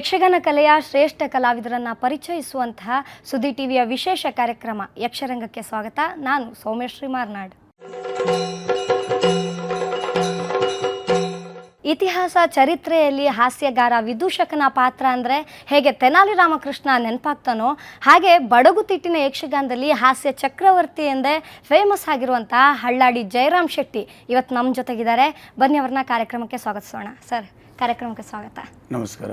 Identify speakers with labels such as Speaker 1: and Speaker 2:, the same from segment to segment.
Speaker 1: ಯಕ್ಷಗಾನ ಕಲೆಯ ಶ್ರೇಷ್ಠ ಕಲಾವಿದರನ್ನು ಪರಿಚಯಿಸುವಂತಹ ಸುದ್ದಿ ಟಿವಿಯ ವಿಶೇಷ ಕಾರ್ಯಕ್ರಮ ಯಕ್ಷರಂಗಕ್ಕೆ ಸ್ವಾಗತ. ನಾನು ಸೌಮ್ಯಶ್ರೀ ಮಾರ್ನಾಡ್. ಇತಿಹಾಸ ಚರಿತ್ರೆಯಲ್ಲಿ ಹಾಸ್ಯಗಾರ ವಿದೂಷಕನ ಪಾತ್ರ ಅಂದರೆ ಹೇಗೆ ತೆನಾಲಿ ರಾಮಕೃಷ್ಣ ನೆನಪಾಗ್ತಾನೋ ಹಾಗೆ ಬಡಗುತಿಟ್ಟಿನ ಯಕ್ಷಗಾನದಲ್ಲಿ ಹಾಸ್ಯ ಚಕ್ರವರ್ತಿ ಎಂದೇ ಫೇಮಸ್ ಆಗಿರುವಂತಹ ಹಳ್ಳಾಡಿ ಜಯರಾಮ್ ಶೆಟ್ಟಿ ಇವತ್ತು ನಮ್ಮ ಜೊತೆಗಿದ್ದಾರೆ. ಬನ್ನಿ ಅವ್ರನ್ನ ಕಾರ್ಯಕ್ರಮಕ್ಕೆ ಸ್ವಾಗತಿಸೋಣ. ಸರ್, ಕಾರ್ಯಕ್ರಮಕ್ಕೆ ಸ್ವಾಗತ.
Speaker 2: ನಮಸ್ಕಾರ.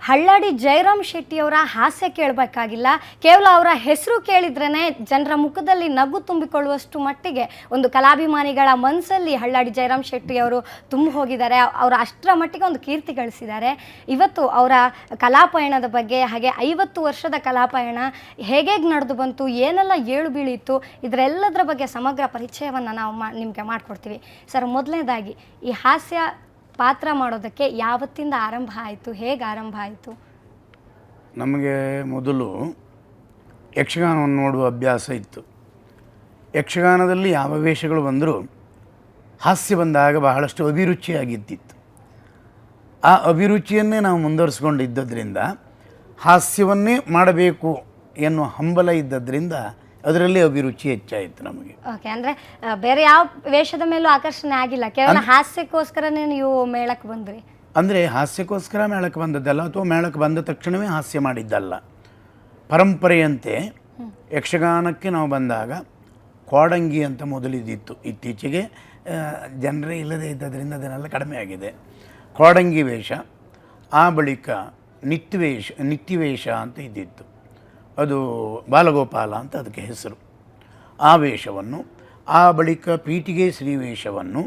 Speaker 1: ಹಳ್ಳಾಡಿ ಜಯರಾಮ್ ಶೆಟ್ಟಿಯವರ ಹಾಸ್ಯ ಕೇಳಬೇಕಾಗಿಲ್ಲ, ಕೇವಲ ಅವರ ಹೆಸರು ಕೇಳಿದ್ರೇ ಜನರ ಮುಖದಲ್ಲಿ ನಗು ತುಂಬಿಕೊಳ್ಳುವಷ್ಟು ಮಟ್ಟಿಗೆ ಒಂದು ಕಲಾಭಿಮಾನಿಗಳ ಮನಸ್ಸಲ್ಲಿ ಹಳ್ಳಾಡಿ ಜಯರಾಮ್ ಶೆಟ್ಟಿಯವರು ತುಂಬಿ ಹೋಗಿದ್ದಾರೆ. ಅವರು ಅಷ್ಟರ ಮಟ್ಟಿಗೆ ಒಂದು ಕೀರ್ತಿ ಗಳಿಸಿದ್ದಾರೆ. ಇವತ್ತು ಅವರ ಕಲಾಪಯಣದ ಬಗ್ಗೆ, ಹಾಗೆ 50 ವರ್ಷದ ಕಲಾಪಯಣ ಹೇಗೆ ನಡೆದು ಬಂತು, ಏನೆಲ್ಲ ಏಳು ಬೀಳಿತ್ತು, ಇದರೆಲ್ಲದರ ಬಗ್ಗೆ ಸಮಗ್ರ ಪರಿಚಯವನ್ನು ನಾವು ನಿಮಗೆ ಮಾಡಿಕೊಡ್ತೀವಿ. ಸರ್, ಮೊದಲನೇದಾಗಿ ಈ ಹಾಸ್ಯ ಪಾತ್ರ ಮಾಡೋದಕ್ಕೆ ಯಾವತ್ತಿಂದ ಆರಂಭ ಆಯಿತು, ಹೇಗೆ ಆರಂಭ ಆಯಿತು?
Speaker 2: ನಮಗೆ ಮೊದಲು ಯಕ್ಷಗಾನವನ್ನು ನೋಡುವ ಅಭ್ಯಾಸ ಇತ್ತು. ಯಕ್ಷಗಾನದಲ್ಲಿ ಯಾವ ವೇಷಗಳು ಬಂದರೂ ಹಾಸ್ಯ ಬಂದಾಗ ಬಹಳಷ್ಟು ಅಭಿರುಚಿಯಾಗಿದ್ದಿತ್ತು. ಆ ಅಭಿರುಚಿಯನ್ನೇ ನಾವು ಮುಂದುವರಿಸ್ಕೊಂಡಿದ್ದರಿಂದ ಹಾಸ್ಯವನ್ನೇ ಮಾಡಬೇಕು ಎನ್ನುವ ಹಂಬಲ ಇದ್ದದ್ರಿಂದ ಅದರಲ್ಲಿ ಅಭಿರುಚಿ ಹೆಚ್ಚಾಯಿತು ನಮಗೆ.
Speaker 1: ಓಕೆ, ಅಂದರೆ ಬೇರೆ ಯಾವ ವೇಷದ ಮೇಲೂ ಆಕರ್ಷಣೆ ಆಗಿಲ್ಲ, ಕೇವಲ ಹಾಸ್ಯಕ್ಕೋಸ್ಕರನೇ ನೀವು ಮೇಳಕ್ಕೆ ಬಂದ್ರಿ?
Speaker 2: ಅಂದರೆ ಹಾಸ್ಯಕ್ಕೋಸ್ಕರ ಮೇಳಕ್ಕೆ ಬಂದದ್ದಲ್ಲ, ಅಥವಾ ಮೇಳಕ್ಕೆ ಬಂದ ತಕ್ಷಣವೇ ಹಾಸ್ಯ ಮಾಡಿದ್ದಲ್ಲ. ಪರಂಪರೆಯಂತೆ ಯಕ್ಷಗಾನಕ್ಕೆ ನಾವು ಬಂದಾಗ ಕೋಡಂಗಿ ಅಂತ ಮೊದಲಿದ್ದಿತ್ತು. ಇತ್ತೀಚೆಗೆ ಜನರೇ ಇಲ್ಲದೇ ಇದ್ದದರಿಂದ ಅದನ್ನೆಲ್ಲ ಕಡಿಮೆ ಆಗಿದೆ. ಕೋಡಂಗಿ ವೇಷ, ಆ ಬಳಿಕ ನಿತ್ಯವೇಷ ಅಂತ ಇದ್ದಿತ್ತು. ಅದು ಬಾಲಗೋಪಾಲ ಅಂತ ಅದಕ್ಕೆ ಹೆಸರು. ಆ ವೇಷವನ್ನು, ಆ ಬಳಿಕ ಪೀಠಿಗೆ ಶ್ರೀ ವೇಷವನ್ನು,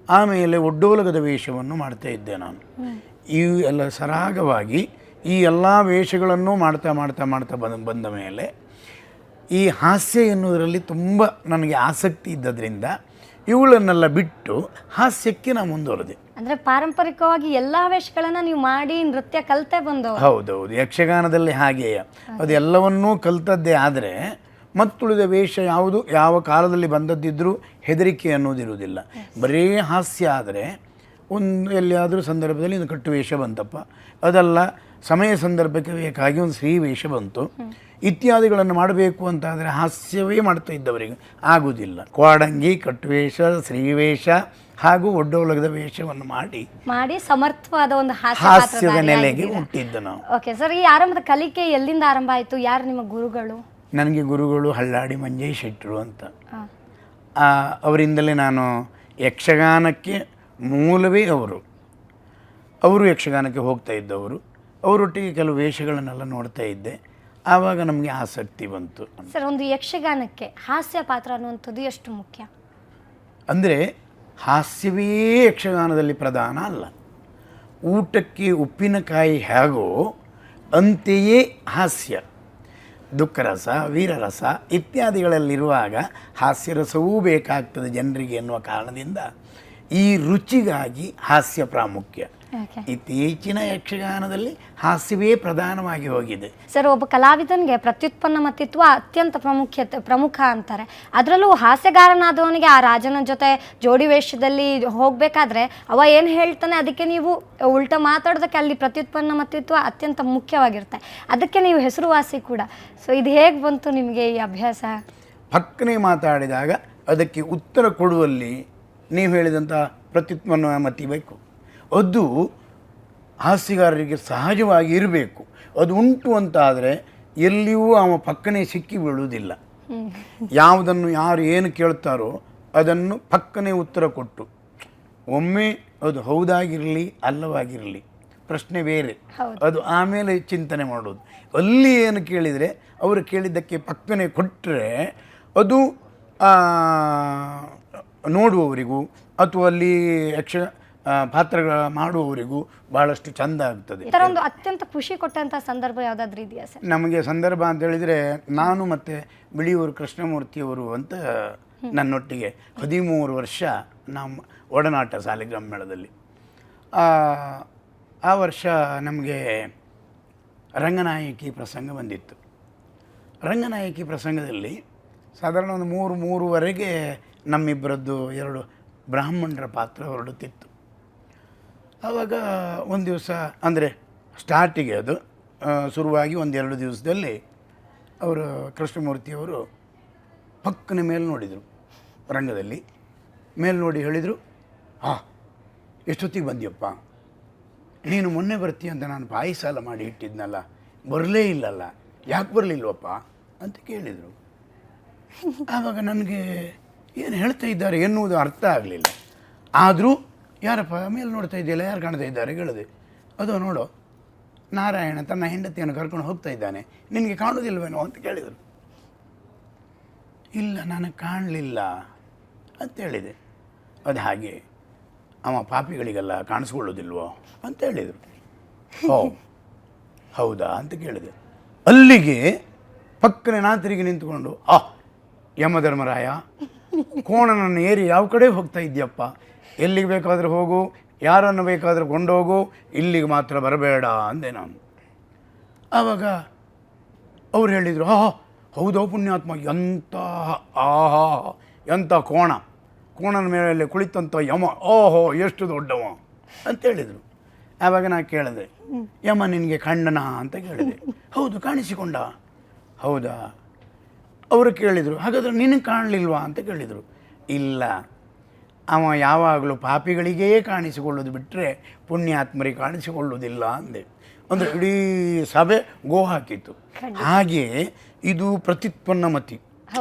Speaker 2: ಆಮೇಲೆ ಒಡ್ಡೋಲಗದ ವೇಷವನ್ನು ಮಾಡ್ತಾ ಇದ್ದೆ ನಾನು. ಇವು ಎಲ್ಲ ಸರಾಗವಾಗಿ ಈ ಎಲ್ಲ ವೇಷಗಳನ್ನು ಮಾಡ್ತಾ ಬಂದ ಮೇಲೆ ಈ ಹಾಸ್ಯ ಎನ್ನುವುದರಲ್ಲಿ ತುಂಬ ನನಗೆ ಆಸಕ್ತಿ ಇದ್ದದ್ರಿಂದ ಇವುಗಳನ್ನೆಲ್ಲ ಬಿಟ್ಟು ಹಾಸ್ಯಕ್ಕೆ ನಾನು ಮುಂದುವರೆದೆ.
Speaker 1: ಅಂದರೆ ಪಾರಂಪರಿಕವಾಗಿ ಎಲ್ಲ ವೇಷಗಳನ್ನು ನೀವು ಮಾಡಿ ನೃತ್ಯ ಕಲಿತೇ ಬಂದು?
Speaker 2: ಹೌದೌದು, ಯಕ್ಷಗಾನದಲ್ಲಿ ಹಾಗೆಯೇ ಅದೆಲ್ಲವನ್ನೂ ಕಲಿತದ್ದೇ. ಆದರೆ ಮತ್ತುಳಿದ ವೇಷ ಯಾವುದು ಯಾವ ಕಾಲದಲ್ಲಿ ಬಂದದ್ದಿದ್ರೂ ಹೆದರಿಕೆ ಅನ್ನೋದಿರುವುದಿಲ್ಲ. ಬರೀ ಹಾಸ್ಯ ಆದರೆ ಎಲ್ಲಿಯಾದರೂ ಸಂದರ್ಭದಲ್ಲಿ ಒಂದು ಕಟ್ಟು ವೇಷ ಬಂತಪ್ಪ, ಅದಲ್ಲ ಸಮಯ ಸಂದರ್ಭಕ್ಕೆ ಬೇಕಾಗಿ ಒಂದು ಸ್ತ್ರೀ ವೇಷ ಬಂತು ಇತ್ಯಾದಿಗಳನ್ನು ಮಾಡಬೇಕು ಅಂತಾದರೆ ಹಾಸ್ಯವೇ ಮಾಡ್ತಾ ಇದ್ದವರಿಗೆ ಆಗುವುದಿಲ್ಲ. ಕೋಡಂಗಿ, ಕಟ್ಟುವೇಷ, ಸ್ತ್ರೀವೇಷ ಹಾಗೂ ಒಡ್ಡೋಲಗದ ವೇಷವನ್ನು ಮಾಡಿ
Speaker 1: ಸಮರ್ಥವಾದ ಒಂದು
Speaker 2: ಹಾಸ್ಯದ ನೆಲೆಗೆ ಹುಟ್ಟಿದ್ದು ನಾವು.
Speaker 1: ಓಕೆ ಸರ್, ಈ ಆರಂಭದ ಕಲಿಕೆ ಎಲ್ಲಿಂದ ಆರಂಭ ಆಯಿತು? ಯಾರು ನಿಮ್ಮ ಗುರುಗಳು?
Speaker 2: ನನಗೆ ಗುರುಗಳು ಹಳ್ಳಾಡಿ ಮಂಜಯ್ಯ ಶೆಟ್ಟರು ಅಂತ. ಅವರಿಂದಲೇ ನಾನು ಯಕ್ಷಗಾನಕ್ಕೆ ಮೂಲವೇ ಅವರು ಯಕ್ಷಗಾನಕ್ಕೆ ಹೋಗ್ತಾ ಇದ್ದವರು. ಅವರೊಟ್ಟಿಗೆ ಕೆಲವು ವೇಷಗಳನ್ನೆಲ್ಲ ನೋಡ್ತಾ ಇದ್ದೆ. ಆವಾಗ ನಮಗೆ ಆಸಕ್ತಿ ಬಂತು.
Speaker 1: ಸರ್, ಒಂದು ಯಕ್ಷಗಾನಕ್ಕೆ ಹಾಸ್ಯ ಪಾತ್ರ ಅನ್ನುವಂಥದ್ದು ಎಷ್ಟು ಮುಖ್ಯ?
Speaker 2: ಅಂದರೆ ಹಾಸ್ಯವೇ ಯಕ್ಷಗಾನದಲ್ಲಿ ಪ್ರಧಾನ ಅಲ್ಲ. ಊಟಕ್ಕೆ ಉಪ್ಪಿನಕಾಯಿ ಹೇಗೋ ಅಂತೆಯೇ ಹಾಸ್ಯ, ದುಃಖರಸ, ವೀರರಸ ಇತ್ಯಾದಿಗಳಲ್ಲಿರುವಾಗ ಹಾಸ್ಯರಸವೂ ಬೇಕಾಗ್ತದೆ ಜನರಿಗೆ ಎನ್ನುವ ಕಾರಣದಿಂದ ಈ ರುಚಿಗಾಗಿ ಹಾಸ್ಯ ಪ್ರಾಮುಖ್ಯ. ಇತ್ತೀಚಿನ ಯಕ್ಷಗಾನದಲ್ಲಿ ಹಾಸ್ಯವೇ ಪ್ರಧಾನವಾಗಿ ಹೋಗಿದೆ.
Speaker 1: ಸರ್, ಒಬ್ಬ ಕಲಾವಿದನಿಗೆ ಪ್ರತ್ಯುತ್ಪನ್ನ ಮತ್ತಿತ್ವ ಅತ್ಯಂತ ಪ್ರಮುಖ ಅಂತಾರೆ. ಅದರಲ್ಲೂ ಹಾಸ್ಯಗಾರನಾದವನಿಗೆ ಆ ರಾಜನ ಜೊತೆ ಜೋಡಿ ವೇಷದಲ್ಲಿ ಹೋಗಬೇಕಾದ್ರೆ ಅವ ಏನು ಹೇಳ್ತಾನೆ ಅದಕ್ಕೆ ನೀವು ಉಲ್ಟ ಮಾತಾಡೋದಕ್ಕೆ ಅಲ್ಲಿ ಪ್ರತ್ಯುತ್ಪನ್ನ ಮತ್ತಿತ್ವ ಅತ್ಯಂತ ಮುಖ್ಯವಾಗಿರುತ್ತೆ. ಅದಕ್ಕೆ ನೀವು ಹೆಸರುವಾಸಿ ಕೂಡ. ಸೊ ಇದು ಹೇಗೆ ಬಂತು ನಿಮಗೆ ಈ ಅಭ್ಯಾಸ?
Speaker 2: ಪಕ್ಕನೆ ಮಾತಾಡಿದಾಗ ಅದಕ್ಕೆ ಉತ್ತರ ಕೊಡುವಲ್ಲಿ ನೀವು ಹೇಳಿದಂಥ ಪ್ರತ್ಯುತ್ಪನ್ನ ಮತ್ತಿಬೇಕು. ಅದು ಹಾಸ್ಯಗಾರರಿಗೆ ಸಹಜವಾಗಿ ಇರಬೇಕು. ಅದು ಉಂಟು ಅಂತಾದರೆ ಎಲ್ಲಿಯೂ ಅವ ಪಕ್ಕನೆ ಸಿಕ್ಕಿ ಬೀಳುವುದಿಲ್ಲ. ಯಾವುದನ್ನು ಯಾರು ಏನು ಕೇಳ್ತಾರೋ ಅದನ್ನು ಪಕ್ಕನೆ ಉತ್ತರ ಕೊಟ್ಟು, ಒಮ್ಮೆ ಅದು ಹೌದಾಗಿರಲಿ ಅಲ್ಲವಾಗಿರಲಿ ಪ್ರಶ್ನೆ ಬೇರೆ, ಅದು ಆಮೇಲೆ ಚಿಂತನೆ ಮಾಡೋದು. ಅಲ್ಲಿ ಏನು ಕೇಳಿದರೆ ಅವರು ಕೇಳಿದ್ದಕ್ಕೆ ಪಕ್ಕನೆ ಕೊಟ್ಟರೆ ಅದು ನೋಡುವವರಿಗೂ ಅಥವಾ ಅಲ್ಲಿ ಪಾತ್ರಗಳ ಮಾಡುವವರಿಗೂ ಬಹಳಷ್ಟು ಚಂದ ಆಗ್ತದೆ.
Speaker 1: ಒಂದು ಅತ್ಯಂತ ಖುಷಿ ಕೊಟ್ಟಂಥ ಸಂದರ್ಭ ಯಾವುದಾದ್ರೂ ಇದೆಯಾ ಸರ್?
Speaker 2: ನಮಗೆ ಸಂದರ್ಭ ಅಂತ ಹೇಳಿದರೆ, ನಾನು ಮತ್ತು ಬಿಳಿಯೂರು ಕೃಷ್ಣಮೂರ್ತಿಯವರು ಅಂತ ನನ್ನೊಟ್ಟಿಗೆ 13 ವರ್ಷ ನಮ್ಮ ಒಡನಾಟ ಸಾಲಿಗ್ರಾಮ ಮೇಳದಲ್ಲಿ. ಆ ವರ್ಷ ನಮಗೆ ರಂಗನಾಯಕಿ ಪ್ರಸಂಗ ಬಂದಿತ್ತು. ರಂಗನಾಯಕಿ ಪ್ರಸಂಗದಲ್ಲಿ ಸಾಧಾರಣ ಒಂದು 3-3:30 ನಮ್ಮಿಬ್ಬರದ್ದು 2 ಬ್ರಾಹ್ಮಣರ ಪಾತ್ರ ಹೊರಡುತ್ತಿತ್ತು. ಆವಾಗ ಒಂದು ದಿವಸ ಅಂದರೆ ಸ್ಟಾರ್ಟಿಗೆ ಅದು ಶುರುವಾಗಿ ಒಂದೆರಡು ದಿವಸದಲ್ಲಿ ಅವರು ಕೃಷ್ಣಮೂರ್ತಿಯವರು ಪಕ್ಕನ ಮೇಲೆ ನೋಡಿದರು, ರಂಗದಲ್ಲಿ ಮೇಲೆ ನೋಡಿ ಹೇಳಿದರು, ಎಷ್ಟೊತ್ತಿಗೆ ಬಂದಿಯಪ್ಪ, ನೀನು ಮೊನ್ನೆ ಬರ್ತೀಯ ಅಂತ ನಾನು ಪಾಯಸ ಎಲ್ಲ ಮಾಡಿ ಇಟ್ಟಿದ್ನಲ್ಲ, ಬರಲೇ ಇಲ್ಲಲ್ಲ, ಯಾಕೆ ಬರಲಿಲ್ವಪ್ಪ ಅಂತ ಕೇಳಿದರು. ಆವಾಗ ನನಗೆ ಏನು ಹೇಳ್ತಾ ಇದ್ದಾರೆ ಎನ್ನುವುದು ಅರ್ಥ ಆಗಲಿಲ್ಲ. ಆದರೂ ಯಾರಪ್ಪ ಮೇಲೆ ನೋಡ್ತಾ ಇದೆಯಲ್ಲ, ಯಾರು ಕಾಣ್ತಾ ಇದ್ದಾರೆ ಕೇಳಿದೆ. ಅದು ನೋಡು, ನಾರಾಯಣ ತನ್ನ ಹೆಂಡತಿಯನ್ನು ಕರ್ಕೊಂಡು ಹೋಗ್ತಾ ಇದ್ದಾನೆ, ನಿನಗೆ ಕಾಣೋದಿಲ್ವೇನೋ ಅಂತ ಕೇಳಿದರು. ಇಲ್ಲ, ನನಗೆ ಕಾಣಲಿಲ್ಲ ಅಂತ ಹೇಳಿದೆ. ಅದು ಹಾಗೆ ಅವ ಪಾಪಿಗಳಿಗೆಲ್ಲ ಕಾಣಿಸ್ಕೊಳ್ಳೋದಿಲ್ವೋ ಅಂತ ಹೇಳಿದರು. ಹೌದಾ ಅಂತ ಕೇಳಿದೆ. ಅಲ್ಲಿಗೆ ಪಕ್ಕನೆ ನಾತಿರಿಗೆ ನಿಂತುಕೊಂಡು, ಯಮಧರ್ಮರಾಯ, ಕೋಣನನ್ನು ಏರಿ ಯಾವ ಕಡೆ ಹೋಗ್ತಾ ಇದ್ದೀಯಪ್ಪ, ಎಲ್ಲಿಗೆ ಬೇಕಾದರೂ ಹೋಗು, ಯಾರನ್ನು ಬೇಕಾದರೂ ಕೊಂಡೋಗು, ಇಲ್ಲಿಗೆ ಮಾತ್ರ ಬರಬೇಡ ಅಂದೆ ನಾನು. ಆವಾಗ ಅವ್ರು ಹೇಳಿದರು, ಹೌದೋ ಪುಣ್ಯಾತ್ಮ, ಎಂಥ ಕೋಣನ ಮೇಲೆ ಕುಳಿತಂಥ ಯಮ, ಎಷ್ಟು ದೊಡ್ಡವ ಅಂತ ಹೇಳಿದರು. ಆವಾಗ ನಾನು ಕೇಳಿದೆ, ಯಮ ನಿನಗೆ ಖಂಡನ ಅಂತ ಕೇಳಿದೆ. ಹೌದು, ಕಾಣಿಸಿಕೊಂಡ. ಹೌದಾ? ಅವರು ಕೇಳಿದರು, ಹಾಗಾದರೆ ನಿನಗೆ ಕಾಣಲಿಲ್ವಾ ಅಂತ ಕೇಳಿದರು. ಇಲ್ಲ, ಅವ ಯಾವಾಗಲೂ ಪಾಪಿಗಳಿಗೇ ಕಾಣಿಸಿಕೊಳ್ಳೋದು ಬಿಟ್ಟರೆ ಪುಣ್ಯಾತ್ಮರಿಗೆ ಕಾಣಿಸಿಕೊಳ್ಳೋದಿಲ್ಲ ಅಂದೆ. ಅಂದರೆ ಇಡೀ ಸಭೆ ಗೋ ಹಾಕಿತ್ತು. ಹಾಗೆಯೇ ಇದು ಪ್ರತಿತ್ಪನ್ನ ಮತಿ.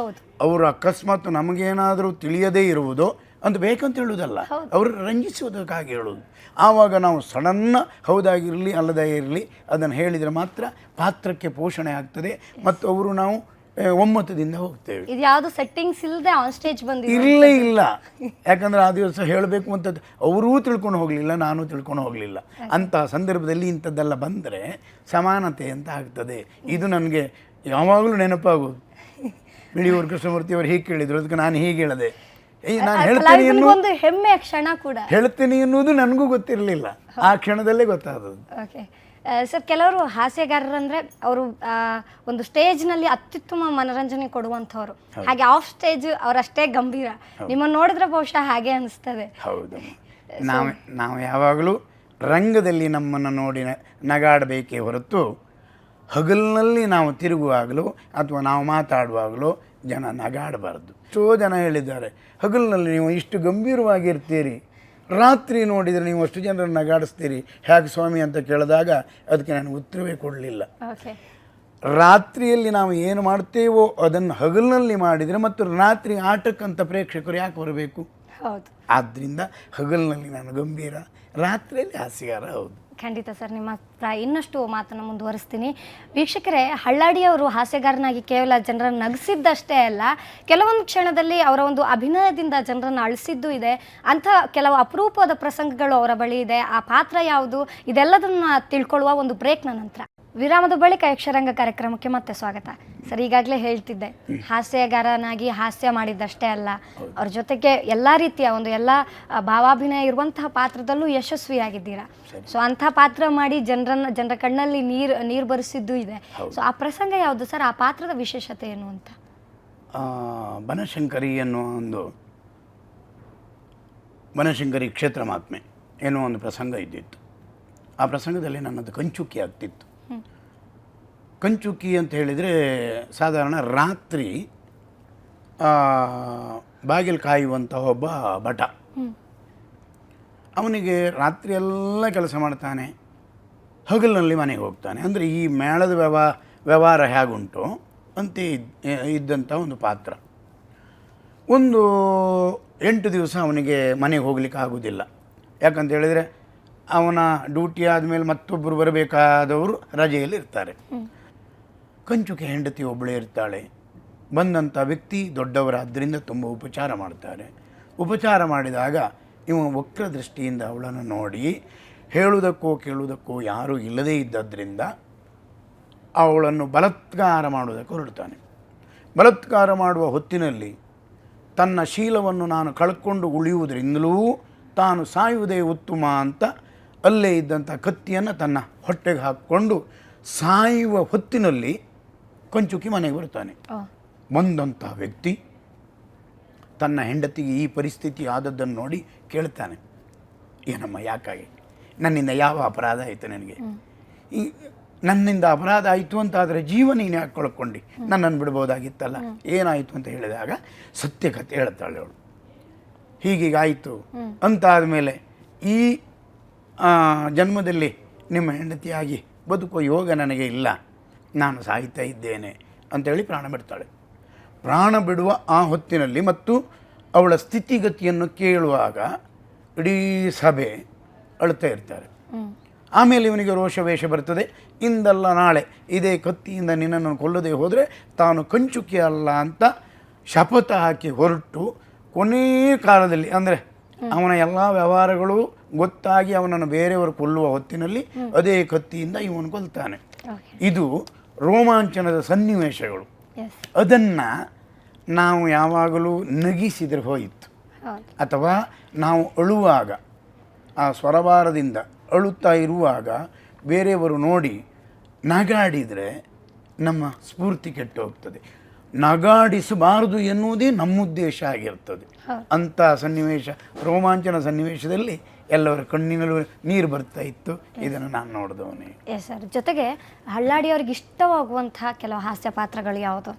Speaker 2: ಅವರು ಅಕಸ್ಮಾತ್ ನಮಗೇನಾದರೂ ತಿಳಿಯದೇ ಇರುವುದೋ ಅಂತ ಬೇಕಂತ ಹೇಳುವುದಲ್ಲ, ಅವರು ರಂಜಿಸುವುದಕ್ಕಾಗಿ ಹೇಳೋದು. ಆವಾಗ ನಾವು ಸಡನ್ನ ಹೌದಾಗಿರಲಿ ಅಲ್ಲದೇ ಇರಲಿ ಅದನ್ನು ಹೇಳಿದರೆ ಮಾತ್ರ ಪಾತ್ರಕ್ಕೆ ಪೋಷಣೆ ಆಗ್ತದೆ ಮತ್ತು ಅವರು ನಾವು ಒಮ್ಮತದಿಂದ ಹೋಗ್ತೇವೆ.
Speaker 1: ಇದು ಯಾವುದು ಸೆಟ್ಟಿಂಗ್ಸ್ ಇಲ್ಲದೆ ಆನ್ ಸ್ಟೇಜ್
Speaker 2: ಇಲ್ಲ. ಯಾಕಂದ್ರೆ ಆ ದಿವಸ ಹೇಳಬೇಕು ಅಂತ ಅವರೂ ತಿಳ್ಕೊಂಡು ಹೋಗಲಿಲ್ಲ, ನಾನು ತಿಳ್ಕೊಂಡು ಹೋಗಲಿಲ್ಲ. ಅಂತಹ ಸಂದರ್ಭದಲ್ಲಿ ಇಂಥದ್ದೆಲ್ಲ ಬಂದರೆ ಸಮಾನತೆ ಅಂತ ಆಗ್ತದೆ. ಇದು ನನಗೆ ಯಾವಾಗಲೂ ನೆನಪಾಗೋದು. ಬಿಳಿಯೂರು ಕೃಷ್ಣಮೂರ್ತಿಯವರು ಹೀಗೆ ಕೇಳಿದರು, ಅದಕ್ಕೆ ನಾನು ಹೀಗೆ ಹೇಳಿದೆ. ನಾನು ಹೇಳ್ತೇನೆ
Speaker 1: ಒಂದು ಹೆಮ್ಮೆಯ ಕ್ಷಣ ಕೂಡ
Speaker 2: ಹೇಳ್ತೇನೆ ಎನ್ನುವುದು ನನಗೂ ಗೊತ್ತಿರಲಿಲ್ಲ, ಆ ಕ್ಷಣದಲ್ಲೇ ಗೊತ್ತಾದದ್ದು.
Speaker 1: ಓಕೆ ಸರ್, ಕೆಲವರು ಹಾಸ್ಯಗಾರರಂದ್ರೆ ಅವರು ಒಂದು ಸ್ಟೇಜ್ನಲ್ಲಿ ಅತ್ಯುತ್ತಮ ಮನರಂಜನೆ ಕೊಡುವಂಥವ್ರು, ಹಾಗೆ ಆಫ್ ಸ್ಟೇಜ್ ಅವರಷ್ಟೇ ಗಂಭೀರ. ನಿಮ್ಮನ್ನು ನೋಡಿದ್ರೆ ಬಹುಶಃ ಹಾಗೆ ಅನಿಸ್ತದೆ.
Speaker 2: ಹೌದು, ನಾವು ಯಾವಾಗಲೂ ರಂಗದಲ್ಲಿ ನಮ್ಮನ್ನು ನೋಡಿ ನಗಾಡಬೇಕೇ ಹೊರತು ಹಗಲಿನಲ್ಲಿ ನಾವು ತಿರುಗುವಾಗಲೂ ಅಥವಾ ನಾವು ಮಾತಾಡುವಾಗಲೂ ಜನ ನಗಾಡಬಾರ್ದು. ಎಷ್ಟೋ ಜನ ಹೇಳಿದ್ದಾರೆ, ಹಗಲಿನಲ್ಲಿ ನೀವು ಇಷ್ಟು ಗಂಭೀರವಾಗಿರ್ತೀರಿ, ರಾತ್ರಿ ನೋಡಿದರೆ ನೀವು ಅಷ್ಟು ಜನರನ್ನು ನಗಾಡಿಸ್ತೀರಿ, ಹೇಗೆ ಸ್ವಾಮಿ ಅಂತ ಕೇಳಿದಾಗ ಅದಕ್ಕೆ ನಾನು ಉತ್ತರವೇ ಕೊಡಲಿಲ್ಲ. ರಾತ್ರಿಯಲ್ಲಿ ನಾವು ಏನು ಮಾಡ್ತೇವೋ ಅದನ್ನು ಹಗಲಿನಲ್ಲಿ ಮಾಡಿದರೆ ಮತ್ತು ರಾತ್ರಿ ಆಟಕ್ಕಂತ ಪ್ರೇಕ್ಷಕರು ಯಾಕೆ ಬರಬೇಕು? ಆದ್ದರಿಂದ ಹಗಲಿನಲ್ಲಿ ನಾನು ಗಂಭೀರ, ರಾತ್ರಿಯಲ್ಲಿ ಹಾಸ್ಯಗಾರ. ಹೌದು,
Speaker 1: ಖಂಡಿತ ಸರ್, ನಿಮ್ಮ ಇನ್ನಷ್ಟು ಮಾತನ್ನು ಮುಂದುವರಿಸ್ತೀನಿ. ವೀಕ್ಷಕರೇ, ಹಳ್ಳಾಡಿಯವರು ಹಾಸ್ಯಗಾರನಾಗಿ ಕೇವಲ ಜನರನ್ನು ನಗಿಸಿದ್ದಷ್ಟೇ ಅಲ್ಲ, ಕೆಲವೊಂದು ಕ್ಷಣದಲ್ಲಿ ಅವರ ಒಂದು ಅಭಿನಯದಿಂದ ಜನರನ್ನು ಅಳಿಸಿದ್ದು ಇದೆ. ಅಂಥ ಕೆಲವು ಅಪರೂಪದ ಪ್ರಸಂಗಗಳು ಅವರ ಬಳಿ ಇದೆ. ಆ ಪಾತ್ರ ಯಾವುದು, ಇದೆಲ್ಲದನ್ನು ತಿಳ್ಕೊಳ್ಳುವ ಒಂದು ಬ್ರೇಕ್ನ ನಂತರ. ವಿರಾಮದ ಬಳಿಕ ಯಕ್ಷರಂಗ ಕಾರ್ಯಕ್ರಮಕ್ಕೆ ಮತ್ತೆ ಸ್ವಾಗತ. ಸರ್, ಈಗಾಗಲೇ ಹೇಳ್ತಿದ್ದೆ, ಹಾಸ್ಯಗಾರನಾಗಿ ಹಾಸ್ಯ ಮಾಡಿದ್ದಷ್ಟೇ ಅಲ್ಲ, ಅವ್ರ ಜೊತೆಗೆ ಎಲ್ಲ ರೀತಿಯ ಎಲ್ಲ ಭಾವಾಭಿನಯ ಇರುವಂತಹ ಪಾತ್ರದಲ್ಲೂ ಯಶಸ್ವಿಯಾಗಿದ್ದೀರಾ. ಸೊ ಅಂಥ ಪಾತ್ರ ಮಾಡಿ ಜನರ ಕಣ್ಣಲ್ಲಿ ನೀರು ಬರೆಸಿದ್ದು ಇದೆ. ಸೊ ಆ ಪ್ರಸಂಗ ಯಾವುದು ಸರ್? ಆ ಪಾತ್ರದ ವಿಶೇಷತೆ ಏನು ಅಂತ?
Speaker 2: ಬನಶಂಕರಿ ಎನ್ನುವ ಬನಶಂಕರಿ ಕ್ಷೇತ್ರ ಮಹಾತ್ಮೆ ಎನ್ನುವ ಒಂದು ಪ್ರಸಂಗ ಇದ್ದಿತ್ತು. ಆ ಪ್ರಸಂಗದಲ್ಲಿ ನನ್ನದು ಕಂಚುಕಿ ಆಗ್ತಿತ್ತು. ಕಂಚುಕಿ ಅಂತ ಹೇಳಿದರೆ ಸಾಧಾರಣ ರಾತ್ರಿ ಬಾಗಿಲು ಕಾಯುವಂಥ ಒಬ್ಬ ಭಟ. ಅವನಿಗೆ ರಾತ್ರಿ ಎಲ್ಲ ಕೆಲಸ ಮಾಡ್ತಾನೆ, ಹಗಲಿನಲ್ಲಿ ಮನೆಗೆ ಹೋಗ್ತಾನೆ. ಅಂದರೆ ಈ ಮೇಳದ ವ್ಯವಹಾರ ಹೇಗುಂಟು ಅಂತ ಇದ್ದಂಥ ಒಂದು ಪಾತ್ರ. ಒಂದು 8 ದಿವಸ ಅವನಿಗೆ ಮನೆಗೆ ಹೋಗ್ಲಿಕ್ಕೆ ಆಗೋದಿಲ್ಲ. ಯಾಕಂತ ಹೇಳಿದರೆ ಅವನ ಡ್ಯೂಟಿ ಆದಮೇಲೆ ಮತ್ತೊಬ್ಬರು ಬರಬೇಕಾದವರು ರಜೆಯಲ್ಲಿ ಇರ್ತಾರೆ. ಕಂಚುಕಿ ಹೆಂಡತಿ ಒಬ್ಬಳೇ ಇರ್ತಾಳೆ. ಬಂದಂಥ ವ್ಯಕ್ತಿ ದೊಡ್ಡವರಾದ್ದರಿಂದ ತುಂಬ ಉಪಚಾರ ಮಾಡ್ತಾರೆ. ಉಪಚಾರ ಮಾಡಿದಾಗ ಇವ ವಕ್ರ ದೃಷ್ಟಿಯಿಂದ ಅವಳನ್ನು ನೋಡಿ ಹೇಳುವುದಕ್ಕೋ ಕೇಳುವುದಕ್ಕೋ ಯಾರೂ ಇಲ್ಲದೇ ಇದ್ದದ್ರಿಂದ ಅವಳನ್ನು ಬಲಾತ್ಕಾರ ಮಾಡುವುದಕ್ಕೆ ಹೊರಡ್ತಾನೆ. ಬಲಾತ್ಕಾರ ಮಾಡುವ ಹೊತ್ತಿನಲ್ಲಿ ತನ್ನ ಶೀಲವನ್ನು ನಾನು ಕಳ್ಕೊಂಡು ಉಳಿಯುವುದರಿಂದಲೂ ತಾನು ಸಾಯುವುದೇ ಉತ್ತಮ ಅಂತ ಅಲ್ಲೇ ಇದ್ದಂಥ ಕತ್ತಿಯನ್ನು ತನ್ನ ಹೊಟ್ಟೆಗೆ ಹಾಕ್ಕೊಂಡು ಸಾಯುವ ಹೊತ್ತಿನಲ್ಲಿ ಕಂಚುಕಿ ಮನೆಗೆ ಬರ್ತಾನೆ. ಬಂದಂಥ ವ್ಯಕ್ತಿ ತನ್ನ ಹೆಂಡತಿಗೆ ಈ ಪರಿಸ್ಥಿತಿ ಆದದ್ದನ್ನು ನೋಡಿ ಕೇಳ್ತಾನೆ, ಏನಮ್ಮ ಯಾಕಾಗಿ, ನನ್ನಿಂದ ಯಾವ ಅಪರಾಧ ಆಯಿತು ನಿನಗೆ, ನನ್ನಿಂದ ಅಪರಾಧ ಆಯಿತು ಅಂತಾದರೆ ಜೀವ ನೀನು ಯಾಕೆ ಕಳ್ಕೊಂಡು ನನ್ನನ್ನು ಬಿಡ್ಬೋದಾಗಿತ್ತಲ್ಲ, ಏನಾಯಿತು ಅಂತ ಹೇಳಿದಾಗ ಸತ್ಯ ಕಥೆ ಹೇಳ್ತಾಳೆ ಅವಳು. ಹೀಗೀಗಾಯಿತು ಅಂತಾದ ಮೇಲೆ ಈ ಜನ್ಮದಲ್ಲಿ ನಿಮ್ಮ ಹೆಂಡತಿಯಾಗಿ ಬದುಕುವ ಯೋಗ ನನಗೆ ಇಲ್ಲ, ನಾನು ಸಾಯ್ತಾ ಇದ್ದೇನೆ ಅಂತೇಳಿ ಪ್ರಾಣ ಬಿಡ್ತಾಳೆ. ಪ್ರಾಣ ಬಿಡುವ ಆ ಹೊತ್ತಿನಲ್ಲಿ ಮತ್ತು ಅವಳ ಸ್ಥಿತಿಗತಿಯನ್ನು ಕೇಳುವಾಗ ಇಡೀ ಸಭೆ ಅಳ್ತಾ ಇರ್ತಾರೆ. ಆಮೇಲೆ ಇವನಿಗೆ ರೋಷವೇಷ ಬರ್ತದೆ. ಇಂದಲ್ಲ ನಾಳೆ ಇದೇ ಕತ್ತಿಯಿಂದ ನಿನ್ನನ್ನು ಕೊಲ್ಲದೆ ಹೋದರೆ ತಾನು ಕಂಚುಕಿ ಅಲ್ಲ ಅಂತ ಶಪಥ ಹಾಕಿ ಹೊರಟು ಕೊನೆಯ ಕಾಲದಲ್ಲಿ ಅಂದರೆ ಅವನ ಎಲ್ಲ ವ್ಯವಹಾರಗಳು ಗೊತ್ತಾಗಿ ಅವನನ್ನು ಬೇರೆಯವರು ಕೊಲ್ಲುವ ಹೊತ್ತಿನಲ್ಲಿ ಅದೇ ಕತ್ತಿಯಿಂದ ಇವನು ಕೊಲ್ತಾನೆ. ಇದು ರೋಮಾಂಚನದ ಸನ್ನಿವೇಶಗಳು. ಅದನ್ನು ನಾವು ಯಾವಾಗಲೂ ನಗಿಸಿದರೆ ಹೋಯಿತು, ಅಥವಾ ನಾವು ಅಳುವಾಗ ಆ ಸ್ವರಭಾರದಿಂದ ಅಳುತ್ತಾ ಇರುವಾಗ ಬೇರೆಯವರು ನೋಡಿ ನಗಾಡಿದರೆ ನಮ್ಮ ಸ್ಫೂರ್ತಿ ಕೆಟ್ಟು ಹೋಗ್ತದೆ. ನಗಾಡಿಸಬಾರದು ಎನ್ನುವುದೇ ನಮ್ಮ ಉದ್ದೇಶ ಆಗಿರ್ತದೆ. ಅಂಥ ಸನ್ನಿವೇಶ, ರೋಮಾಂಚನ ಸನ್ನಿವೇಶದಲ್ಲಿ ಎಲ್ಲವರ ಕಣ್ಣಿನಲ್ಲೂ ನೀರು ಬರ್ತಾ ಇತ್ತು. ಇದನ್ನು ನಾನು ನೋಡಿದವನೇ.
Speaker 1: Yes sir. ಜೊತೆಗೆ ಹಳ್ಳಾಡಿಯವ್ರಿಗೆ ಇಷ್ಟವಾಗುವಂತಹ ಕೆಲವು ಹಾಸ್ಯ ಪಾತ್ರಗಳು ಯಾವುದು?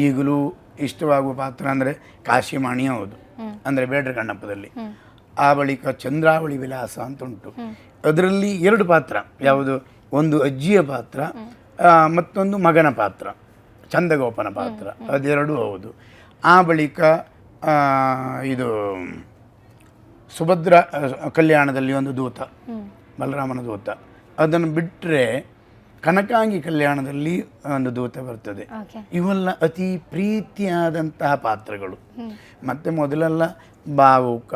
Speaker 2: ಈಗಲೂ ಇಷ್ಟವಾಗುವ ಪಾತ್ರ ಅಂದರೆ ಕಾಶಿಮಾಣಿ, ಹೌದು, ಅಂದರೆ ಬೇಡ್ರ ಕಣ್ಣಪ್ಪದಲ್ಲಿ. ಆ ಬಳಿಕ ಚಂದ್ರಾವಳಿ ವಿಲಾಸ ಅಂತ ಉಂಟು. ಅದರಲ್ಲಿ 2 ಪಾತ್ರ, ಯಾವುದು, ಒಂದು ಅಜ್ಜಿಯ ಪಾತ್ರ, ಮತ್ತೊಂದು ಮಗನ ಪಾತ್ರ, ಚಂದಗೋಪನ ಪಾತ್ರ, ಅದೆರಡೂ ಹೌದು. ಆ ಬಳಿಕ ಇದು ಸುಭದ್ರ ಕಲ್ಯಾಣದಲ್ಲಿ ಒಂದು ದೂತ, ಬಲರಾಮನ ದೂತ. ಅದನ್ನು ಬಿಟ್ಟರೆ ಕನಕಾಂಗಿ ಕಲ್ಯಾಣದಲ್ಲಿ ಒಂದು ದೂತ ಬರ್ತದೆ. ಇವೆಲ್ಲ ಅತಿ ಪ್ರೀತಿಯಾದಂತಹ ಪಾತ್ರಗಳು. ಮತ್ತು ಮೊದಲೆಲ್ಲ ಭಾವುಕ,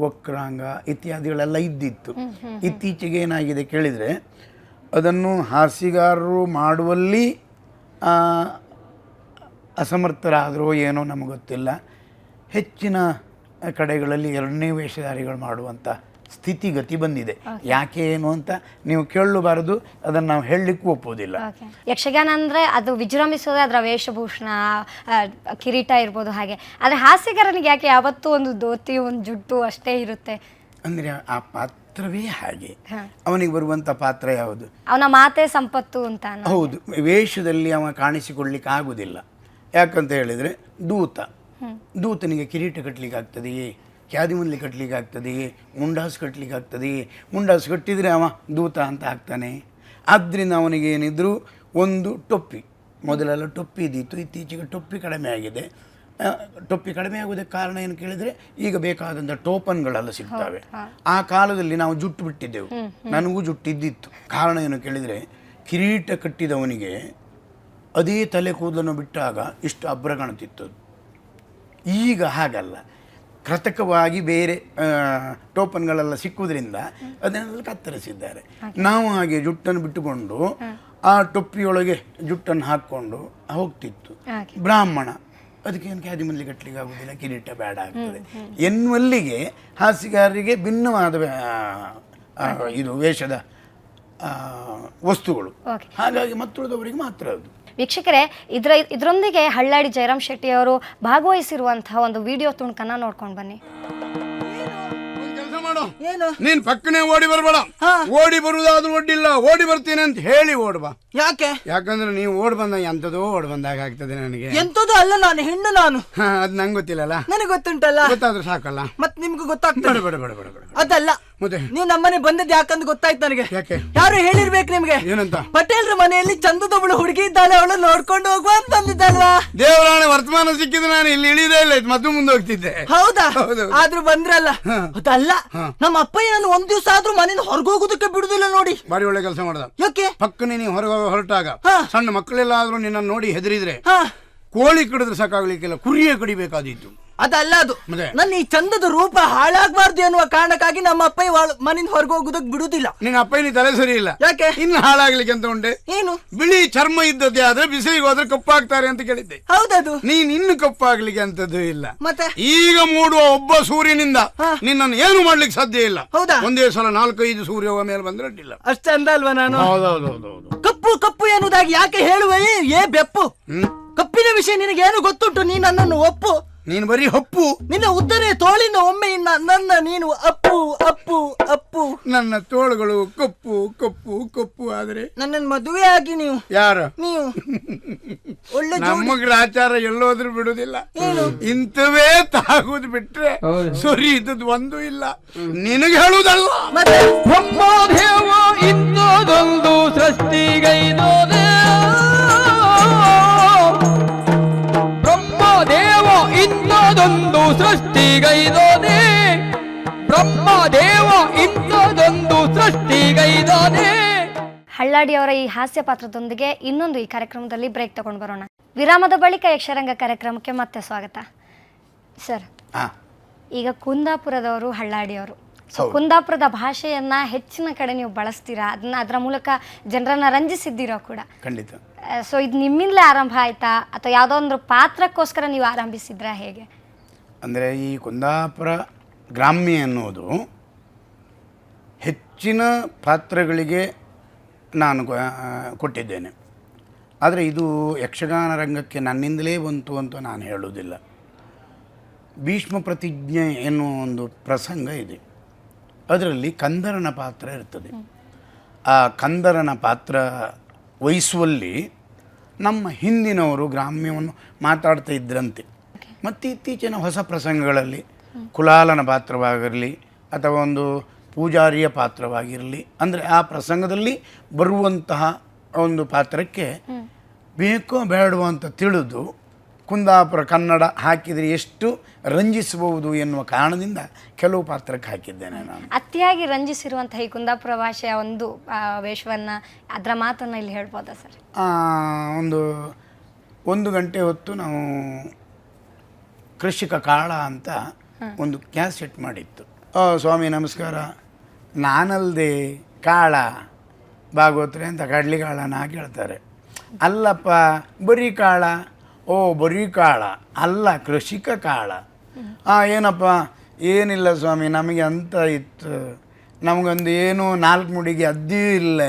Speaker 2: ವಕ್ರಾಂಗ ಇತ್ಯಾದಿಗಳೆಲ್ಲ ಇದ್ದಿತ್ತು. ಇತ್ತೀಚೆಗೆ ಏನಾಗಿದೆ ಕೇಳಿದರೆ ಅದನ್ನು ಹಾಸ್ಯಗಾರರು ಮಾಡುವಲ್ಲಿ ಅಸಮರ್ಥರಾದರೂ ಏನೋ ನಮಗೆ ಗೊತ್ತಿಲ್ಲ. ಹೆಚ್ಚಿನ ಕಡೆಗಳಲ್ಲಿ 2ನೇ ವೇಷಧಾರಿಗಳು ಮಾಡುವಂಥ ಸ್ಥಿತಿಗತಿ ಬಂದಿದೆ. ಯಾಕೆ ಏನು ಅಂತ ನೀವು ಕೇಳಬಾರದು, ಅದನ್ನು ನಾವು ಹೇಳಲಿಕ್ಕೂ ಒಪ್ಪೋದಿಲ್ಲ.
Speaker 1: ಯಕ್ಷಗಾನ ಅಂದರೆ ಅದು ವಿಜೃಂಭಿಸೋದೇ ಅದರ ವೇಷಭೂಷಣ, ಕಿರೀಟ ಇರ್ಬೋದು ಹಾಗೆ. ಆದರೆ ಹಾಸ್ಯಗಾರನಿಗೆ ಯಾಕೆ ಯಾವತ್ತೂ ಒಂದು ಧೋತಿ, ಒಂದು ಜುಟ್ಟು ಅಷ್ಟೇ ಇರುತ್ತೆ?
Speaker 2: ಅಂದರೆ ಆ ಪಾತ್ರವೇ ಹಾಗೆ. ಅವನಿಗೆ ಬರುವಂಥ ಪಾತ್ರ ಯಾವುದು?
Speaker 1: ಅವನ ಮಾತೇ ಸಂಪತ್ತು ಅಂತ.
Speaker 2: ಹೌದು, ವೇಷದಲ್ಲಿ ಅವ ಕಾಣಿಸಿಕೊಳ್ಳಿಕ್ಕೆ ಆಗುವುದಿಲ್ಲ. ಯಾಕಂತ ಹೇಳಿದರೆ ದೂತನಿಗೆ ಕಿರೀಟ ಕಟ್ಟಲಿಕ್ಕೆ ಆಗ್ತದೆಯೇ, ಕ್ಯಾದಿಮುಂದ್ಲಿ ಕಟ್ಟಲಿಕ್ಕೆ ಆಗ್ತದೆಯೇ, ಮುಂಡಾಸು ಕಟ್ಟಲಿಕ್ಕೆ ಆಗ್ತದೆಯೇ? ಮುಂಡಾಸು ಕಟ್ಟಿದರೆ ಅವ ದೂತ ಅಂತ ಆಗ್ತಾನೆ. ಆದ್ದರಿಂದ ಅವನಿಗೆ ಏನಿದ್ರು ಒಂದು ಟೊಪ್ಪಿ, ಮೊದಲೆಲ್ಲ ಟೊಪ್ಪಿ ಇದ್ದಿತ್ತು, ಇತ್ತೀಚೆಗೆ ಟೊಪ್ಪಿ ಕಡಿಮೆ ಆಗಿದೆ. ಟೊಪ್ಪಿ ಕಡಿಮೆ ಆಗೋದಕ್ಕೆ ಕಾರಣ ಏನು ಕೇಳಿದರೆ ಈಗ ಬೇಕಾದಂಥ ಟೋಪನ್ಗಳೆಲ್ಲ ಸಿಗ್ತವೆ. ಆ ಕಾಲದಲ್ಲಿ ನಾವು ಜುಟ್ಟು ಬಿಟ್ಟಿದ್ದೆವು, ನನಗೂ ಜುಟ್ಟಿದ್ದಿತ್ತು. ಕಾರಣ ಏನು ಕೇಳಿದರೆ ಕಿರೀಟ ಕಟ್ಟಿದವನಿಗೆ ಅದೇ ತಲೆ ಕೂದಲನ್ನು ಬಿಟ್ಟಾಗ ಇಷ್ಟು ಅಬ್ರ ಕಾಣುತ್ತಿತ್ತು. ಈಗ ಹಾಗಲ್ಲ, ಕೃತಕವಾಗಿ ಬೇರೆ ಟೋಪನ್ಗಳೆಲ್ಲ ಸಿಕ್ಕುವುದರಿಂದ ಅದನ್ನೆಲ್ಲ ಕತ್ತರಿಸಿದ್ದಾರೆ. ನಾವು ಹಾಗೆ ಜುಟ್ಟನ್ನು ಬಿಟ್ಟುಕೊಂಡು ಆ ಟೊಪ್ಪಿಯೊಳಗೆ ಜುಟ್ಟನ್ನು ಹಾಕ್ಕೊಂಡು ಹೋಗ್ತಿತ್ತು. ಬ್ರಾಹ್ಮಣ ಅದಕ್ಕೇನು ಕ್ಯಾದಿಮುಂದ್ಲಿ ಕಟ್ಟಲಿಕ್ಕೆ ಆಗೋದಿಲ್ಲ, ಕಿರೀಟ ಬೇಡ ಆಗ್ತದೆ ಎನ್ನುವಲ್ಲಿಗೆ ಹಾಸ್ಯಗಾರರಿಗೆ ಭಿನ್ನವಾದ ಇದು ವೇಷದ ವಸ್ತುಗಳು. ಹಾಗಾಗಿ ಮತ್ತುಳಿದವರಿಗೆ ಮಾತ್ರ ಅದು.
Speaker 1: ವೀಕ್ಷಕರೇ, ಇದರೊಂದಿಗೆ ಹಳ್ಳಾಡಿ ಜಯರಾಮ್ ಶೆಟ್ಟಿ ಅವರು ಭಾಗವಹಿಸಿರುವಂತಹ ಒಂದು ವಿಡಿಯೋ ತುಣುಕನ್ನ ನೋಡ್ಕೊಂಡು ಬನ್ನಿ.
Speaker 3: ನೀನ್ ಪಕ್ಕನೆ ಓಡಿ ಬರ್ಬೇಡ. ಓಡಿ ಬರುವುದಾದ್ರೂ ಒಡ್ಡಿಲ್ಲ, ಓಡಿ ಬರ್ತೀನಿ ಅಂತ ಹೇಳಿ ಓಡ್ಬಾ.
Speaker 2: ಯಾಕೆ? ಯಾಕಂದ್ರೆ ನೀವು ಓಡ್ ಬಂದಾಗ ಎಂತದೋ ಓಡ್ ಬಂದಾಗ ಆಗ್ತದೆ ನನಗೆ.
Speaker 4: ಎಂತದೋ ಅಲ್ಲ, ನಾನು ಹೆಣ್ಣು. ನಾನು
Speaker 2: ಅದ್ ನಂಗೆ ಗೊತ್ತಿಲ್ಲಲ್ಲ.
Speaker 4: ನನಗೆ ಗೊತ್ತುಂಟಲ್ಲ.
Speaker 2: ಗೊತ್ತಾದ್ರೂ ಸಾಕಲ್ಲ.
Speaker 4: ಮತ್ ನಿಮ್ಗೂ ಗೊತ್ತಾಗ್ತದೆ.
Speaker 2: ಬೇಡ ಬೇಡ ಬೇಡ ಬೇಡ.
Speaker 4: ಅದಲ್ಲ,
Speaker 2: ಮತ್ತೆ
Speaker 4: ನೀವು ನಮ್ಮನೆ ಬಂದದ್ದು ಯಾಕಂತ ಗೊತ್ತಾಯ್ತು ನನಗೆ.
Speaker 2: ಯಾಕೆ?
Speaker 4: ಯಾರು ಹೇಳಿರ್ಬೇಕು ನಿಮ್ಗೆ.
Speaker 2: ಏನಂತ?
Speaker 4: ಪಟೇಲ್ರ ಮನೆಯಲ್ಲಿ ಚಂದದೊಬ್ಬಳು ಹುಡುಗಿ ಇದ್ದಾಳೆ, ಅವಳು ನೋಡ್ಕೊಂಡು ಹೋಗುವ ಅಂತ ಅಂದಿದ್ದಲ್ವಾ?
Speaker 3: ದೇವರಾಣೆ ವರ್ತಮಾನ ಸಿಕ್ಕಿದ್ರೆ ನಾನು ಇಲ್ಲಿ ಇಳಿದೇ ಇಲ್ಲ, ಮತ್ತೆ ಮುಂದೆ ಹೋಗ್ತಿದ್ದೆ.
Speaker 4: ಹೌದಾ? ಆದ್ರೂ ಬಂದ್ರಲ್ಲ. ಅದಲ್ಲ, ನಮ್ಮ ಅಪ್ಪಯ್ಯ ನಾನು ಒಂದ್ ದಿವಸ ಆದ್ರೂ ಮನೆಯಿಂದ ಹೊರಗೋಗುದಕ್ಕೆ ಬಿಡುದಿಲ್ಲ ನೋಡಿ.
Speaker 2: ಬಾರಿ ಒಳ್ಳೆ ಕೆಲಸ ಮಾಡ್ದ.
Speaker 4: ಯಾಕೆ?
Speaker 2: ಪಕ್ಕನೆ ನೀವು ಹೊರಟಾಗ ಸಣ್ಣ ಮಕ್ಕಳೆಲ್ಲಾದ್ರೂ ನಿನ್ನ ನೋಡಿ ಹೆದರಿದ್ರೆ ಕೋಳಿ ಕಡಿದ್ರೆ ಸಾಕಾಗ್ಲಿಕ್ಕಿಲ್ಲ, ಕುರಿಯೇ ಕಡಿಬೇಕಾದಿತ್ತು.
Speaker 4: ಅದಲ್ಲ, ಅದು ನನ್ನ ಈ ಚಂದದ ರೂಪ ಹಾಳಾಗಬಾರ್ದು ಎನ್ನುವ ಕಾರಣಕ್ಕಾಗಿ ನಮ್ಮ ಅಪ್ಪ ಮನೆಯಿಂದ ಹೊರಗೆ ಹೋಗುದಕ್ಕೆ ಬಿಡುದಿಲ್ಲ.
Speaker 2: ನಿನ್ನ ಅಪ್ಪಯ್ಯ ತಲೆ ಸರಿ ಇಲ್ಲ.
Speaker 4: ಯಾಕೆ?
Speaker 2: ಇನ್ನು ಹಾಳಾಗ್ಲಿಕ್ಕೆ ಅಂತ ಉಂಟೆ.
Speaker 4: ಏನು?
Speaker 2: ಬಿಳಿ ಚರ್ಮ ಇದ್ದದ್ದೇ ಆದ್ರೆ ಬಿಸಿಲಿಗೆ ಹೋದ್ರೆ ಕಪ್ಪಾಗ್ತಾರೆ ಅಂತ ಕೇಳಿದ್ದೆ.
Speaker 4: ಹೌದದು.
Speaker 2: ನೀನ್ ಇನ್ನು ಕಪ್ಪಾಗ್ಲಿಕ್ಕೆ ಅಂತದ್ದು ಇಲ್ಲ.
Speaker 4: ಮತ್ತೆ
Speaker 2: ಈಗ ಮೂಡುವ ಒಬ್ಬ ಸೂರ್ಯನಿಂದ ನಿನ್ನನ್ನು ಏನು ಮಾಡ್ಲಿಕ್ಕೆ ಸಾಧ್ಯ ಇಲ್ಲ.
Speaker 4: ಹೌದಾ?
Speaker 2: ಒಂದೇ ಸಲ 4-5 ಸೂರ್ಯ ಮೇಲೆ ಬಂದ್ರೆ ಅಡ್ಡಿಲ್ಲ.
Speaker 4: ಅಷ್ಟೇ ಅಂದ ಅಲ್ವಾ ನಾನು?
Speaker 2: ಹೌದೌದೌದು.
Speaker 4: ಕಪ್ಪು ಕಪ್ಪು ಎನ್ನುವುದಾಗಿ ಯಾಕೆ ಹೇಳುವೆ? ಏ ಬೆಪ್ಪು, ಕಪ್ಪಿನ ವಿಷಯ ನಿನಗೆ ಏನು ಗೊತ್ತುಂಟು? ನೀ ನನ್ನನ್ನು ಒಪ್ಪು.
Speaker 2: ನೀನು ಬರೀ ಹಪ್ಪು.
Speaker 4: ನಿನ್ನ ಉದ್ದನೆ ತೋಳಿನ ಒಮ್ಮೆ ನನ್ನ ನೀನು ಅಪ್ಪು ಅಪ್ಪು ಅಪ್ಪು
Speaker 3: ನನ್ನ ತೋಳುಗಳು ಕಪ್ಪು ಕಪ್ಪು ಕಪ್ಪು ಆದರೆ
Speaker 4: ನನ್ನನ್ನು ಮದುವೆ ಆಗಿ ನೀವು
Speaker 3: ಯಾರು
Speaker 4: ನೀವು ಒಳ್ಳೆ
Speaker 3: ನಮ್ಮ ಗ್ರಾಚಾರ ಎಲ್ಲೋದ್ರೂ ಬಿಡುದಿಲ್ಲ. ಇಂಥವೇ ತಾಗುದು ಬಿಟ್ರೆ ಸರಿ ಇದ್ದದ್ದು ಒಂದು ಇಲ್ಲ. ನಿನಗೆ ಹೇಳುವುದಲ್ಲ,
Speaker 5: ಬ್ರಹ್ಮದೇವ ಇಂಥದೊಂದು ಸೃಷ್ಟಿಗೈದೋದೆ, ಬ್ರಹ್ಮದೇವ ಇಂಥದೊಂದು ಸೃಷ್ಟಿಗೈದೋದೆ, ಬ್ರಹ್ಮದೇವ ಇಂಥದೊಂದು ಸೃಷ್ಟಿಗೈದೋದೆ.
Speaker 1: ಹಳ್ಳಾಡಿ ಅವರ ಈ ಹಾಸ್ಯ ಪಾತ್ರದೊಂದಿಗೆ ಇನ್ನೊಂದು ಈ ಕಾರ್ಯಕ್ರಮದಲ್ಲಿ ಬ್ರೇಕ್ ತಗೊಂಡು ಬರೋಣ. ವಿರಾಮದ ಬಳಿಕ ಯಕ್ಷರಂಗ ಕಾರ್ಯಕ್ರಮಕ್ಕೆ ಮತ್ತೆ ಸ್ವಾಗತ ಸರ್. ಈಗ ಕುಂದಾಪುರದವರು ಹಳ್ಳಾಡಿಯವರು, ಸೊ ಕುಂದಾಪುರದ ಭಾಷೆಯನ್ನ ಹೆಚ್ಚಿನ ಕಡೆ ನೀವು ಬಳಸ್ತೀರಾ, ಅದರ ಮೂಲಕ ಜನರನ್ನ ರಂಜಿಸಿದ್ದೀರಾ ಕೂಡ.
Speaker 2: ಖಂಡಿತ.
Speaker 1: ಸೊ ಇದು ನಿಮ್ಮಿಂದಲೇ ಆರಂಭ ಆಯ್ತಾ ಅಥವಾ ಯಾವುದೋ ಒಂದು ಪಾತ್ರಕ್ಕೋಸ್ಕರ ನೀವು ಆರಂಭಿಸಿದ್ರಾ, ಹೇಗೆ?
Speaker 2: ಅಂದರೆ ಈ ಕುಂದಾಪುರ ಗ್ರಾಮ್ಯ ಅನ್ನೋದು ಹೆಚ್ಚಿನ ಪಾತ್ರಗಳಿಗೆ ನಾನು ಕೊಟ್ಟಿದ್ದೇನೆ. ಆದರೆ ಇದು ಯಕ್ಷಗಾನ ರಂಗಕ್ಕೆ ನನ್ನಿಂದಲೇ ಬಂತು ಅಂತ ನಾನು ಹೇಳುವುದಿಲ್ಲ. ಭೀಷ್ಮ ಪ್ರತಿಜ್ಞೆ ಎನ್ನುವ ಒಂದು ಪ್ರಸಂಗ ಇದೆ, ಅದರಲ್ಲಿ ಕಂದರನ ಪಾತ್ರ ಇರ್ತದೆ. ಆ ಕಂದರನ ಪಾತ್ರ ವಹಿಸುವಲ್ಲಿ ನಮ್ಮ ಹಿಂದಿನವರು ಗ್ರಾಮ್ಯವನ್ನು ಮಾತಾಡ್ತಾ ಇದ್ರಂತೆ. ಮತ್ತು ಇತ್ತೀಚಿನ ಹೊಸ ಪ್ರಸಂಗಗಳಲ್ಲಿ ಕುಲಾಲನ ಪಾತ್ರವಾಗಿರಲಿ ಅಥವಾ ಒಂದು ಪೂಜಾರಿಯ ಪಾತ್ರವಾಗಿರಲಿ, ಅಂದರೆ ಆ ಪ್ರಸಂಗದಲ್ಲಿ ಬರುವಂತಹ ಒಂದು ಪಾತ್ರಕ್ಕೆ ಬೇಕೋ ಬೇಡವೋ ಅಂತ ತಿಳಿದು ಕುಂದಾಪುರ ಕನ್ನಡ ಹಾಕಿದರೆ ಎಷ್ಟು ರಂಜಿಸಬಹುದು ಎನ್ನುವ ಕಾರಣದಿಂದ ಕೆಲವು ಪಾತ್ರಕ್ಕೆ ಹಾಕಿದ್ದೇನೆ ನಾನು.
Speaker 1: ಅತಿಯಾಗಿ ರಂಜಿಸಿರುವಂತಹ ಈ ಕುಂದಾಪುರ ಭಾಷೆಯ ಒಂದು ವೇಷವನ್ನು, ಅದರ ಮಾತನ್ನು ಇಲ್ಲಿ ಹೇಳ್ಬೋದಾ ಸರ್? ಒಂದು ಗಂಟೆ ಹೊತ್ತು ನಾವು ಕೃಷಿಕ ಕಾಳ ಅಂತ ಒಂದು ಕ್ಯಾಸೆಟ್ ಮಾಡಿತ್ತು. ಸ್ವಾಮಿ ನಮಸ್ಕಾರ, ನಾನಲ್ದೆ ಕಾಳ ಭಾಗವತ್ರೆ ಅಂತ ಕಡ್ಲಿ ಕಾಳನ ಕೇಳ್ತಾರೆ. ಅಲ್ಲಪ್ಪ ಬರೀ ಕಾಳ. ಓ ಬರೀ ಕಾಳ ಅಲ್ಲ, ಕೃಷಿಕ ಕಾಳ. ಏನಪ್ಪ? ಏನಿಲ್ಲ ಸ್ವಾಮಿ, ನಮಗೆ ಅಂತ ಇತ್ತು, ನಮಗೊಂದು ಏನು 4 ಮುಡಿಗೆ ಅದ್ದೂ ಇಲ್ಲ,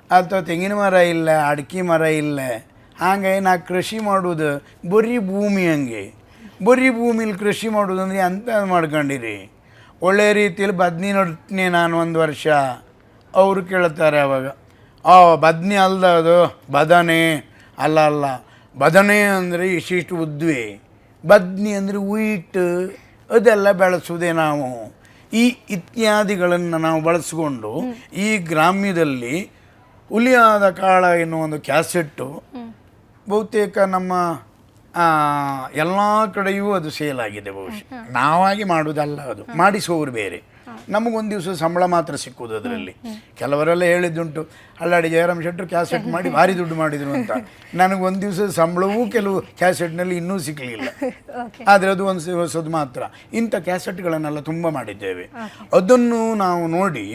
Speaker 1: ಅಥವಾ ತೆಂಗಿನ ಮರ ಇಲ್ಲ, ಅಡಿಕೆ ಮರ ಇಲ್ಲ, ಹಾಗೆ ನಾ ಕೃಷಿ ಮಾಡೋದು ಬರೀ ಭೂಮಿ. ಹಂಗೆ ಬರೀ ಭೂಮಿಲಿ ಕೃಷಿ ಮಾಡೋದಂದ್ರೆ ಅಂತ ಮಾಡ್ಕೊಂಡಿರಿ. ಒಳ್ಳೆ ರೀತಿಯಲ್ಲಿ ಬದ್ನಿ ನಡ್ತೀನಿ ನಾನು 1 ವರ್ಷ. ಅವರು ಕೇಳ್ತಾರೆ ಅವಾಗ, ಬದ್ನಿ ಅಲ್ದ ಅದು ಬದನೆ. ಅಲ್ಲ, ಬದನೆ ಅಂದರೆ ಇಷ್ಟಿಷ್ಟು ಉದ್ವೆ, ಬದ್ನಿ ಅಂದರೆ ವೀಟ್, ಅದೆಲ್ಲ ಬೆಳೆಸೋದೇ ನಾವು. ಈ ಇತ್ಯಾದಿಗಳನ್ನು ನಾವು ಬಳಸಿಕೊಂಡು ಈ ಗ್ರಾಮ್ಯದಲ್ಲಿ ಹುಲಿಯಾದ ಕಾಳ ಎನ್ನುವ ಒಂದು ಕ್ಯಾಸೆಟ್ಟು ಬಹುತೇಕ ನಮ್ಮ ಎಲ್ಲ ಕಡೆಯೂ ಅದು ಸೇಲ್ ಆಗಿದೆ. ಬಹುಶಃ ನಾವಾಗಿ ಮಾಡೋದಲ್ಲ, ಅದು ಮಾಡಿಸುವವರು ಬೇರೆ. ನಮಗೊಂದು ದಿವಸ ಸಂಬಳ ಮಾತ್ರ ಸಿಕ್ಕುವುದು ಅದರಲ್ಲಿ. ಕೆಲವರೆಲ್ಲ ಹೇಳಿದ್ದುಂಟು, ಹಳ್ಳಾಡಿ ಜಯರಾಮ್ ಶೆಟ್ಟರು ಕ್ಯಾಸೆಟ್ ಮಾಡಿ ಭಾರಿ ದುಡ್ಡು ಮಾಡಿದರು ಅಂತ. ನನಗೊಂದು ದಿವಸದ ಸಂಬಳವೂ ಕೆಲವು ಕ್ಯಾಸೆಟ್ನಲ್ಲಿ ಇನ್ನೂ ಸಿಕ್ಕಲಿಲ್ಲ. ಆದರೆ ಅದು ಒಂದು ಹೊಸದು ಮಾತ್ರ. ಇಂಥ ಕ್ಯಾಸೆಟ್ಗಳನ್ನೆಲ್ಲ ತುಂಬ ಮಾಡಿದ್ದೇವೆ. ಅದನ್ನು ನಾವು ನೋಡಿ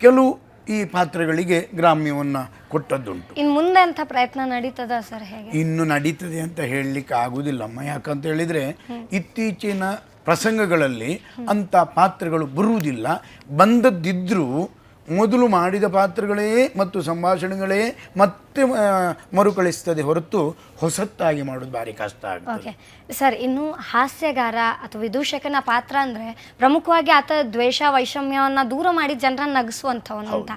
Speaker 1: ಕೆಲವು ಈ ಪಾತ್ರಗಳಿಗೆ ಗ್ರಾಮ್ಯವನ್ನು ಕೊಟ್ಟದ್ದುಂಟು. ಇನ್ನು ಮುಂದೆ ಅಂತ ಪ್ರಯತ್ನ ನಡೀತದ ಸರ್, ಹೇಗೆ?
Speaker 2: ಇನ್ನು ನಡೀತದೆ ಅಂತ ಹೇಳಲಿಕ್ಕೆ ಆಗುವುದಿಲ್ಲಮ್ಮ. ಯಾಕಂತ ಹೇಳಿದರೆ ಇತ್ತೀಚಿನ ಪ್ರಸಂಗಗಳಲ್ಲಿ ಅಂಥ ಪಾತ್ರಗಳು ಬರುವುದಿಲ್ಲ. ಬಂದದ್ದಿದ್ದರೂ ಮೊದಲು ಮಾಡಿದ ಪಾತ್ರಗಳೇ ಮತ್ತು ಸಂಭಾಷಣೆಗಳೇ ಮತ್ತೆ ಮರುಕಳಿಸ್ತದೆ ಹೊರತು ಹೊಸತ್ತಾಗಿ ಮಾಡೋದು ಭಾರಿ ಕಷ್ಟ ಆಗುತ್ತೆ.
Speaker 1: ಓಕೆ ಸರ್, ಇನ್ನು ಹಾಸ್ಯಗಾರ ಅಥವಾ ವಿದೂಷಕನ ಪಾತ್ರ ಅಂದರೆ ಪ್ರಮುಖವಾಗಿ ಆತ ದ್ವೇಷ ವೈಷಮ್ಯವನ್ನು ದೂರ ಮಾಡಿ ಜನರನ್ನು ನಗಿಸುವಂಥವನು ಅಂತ.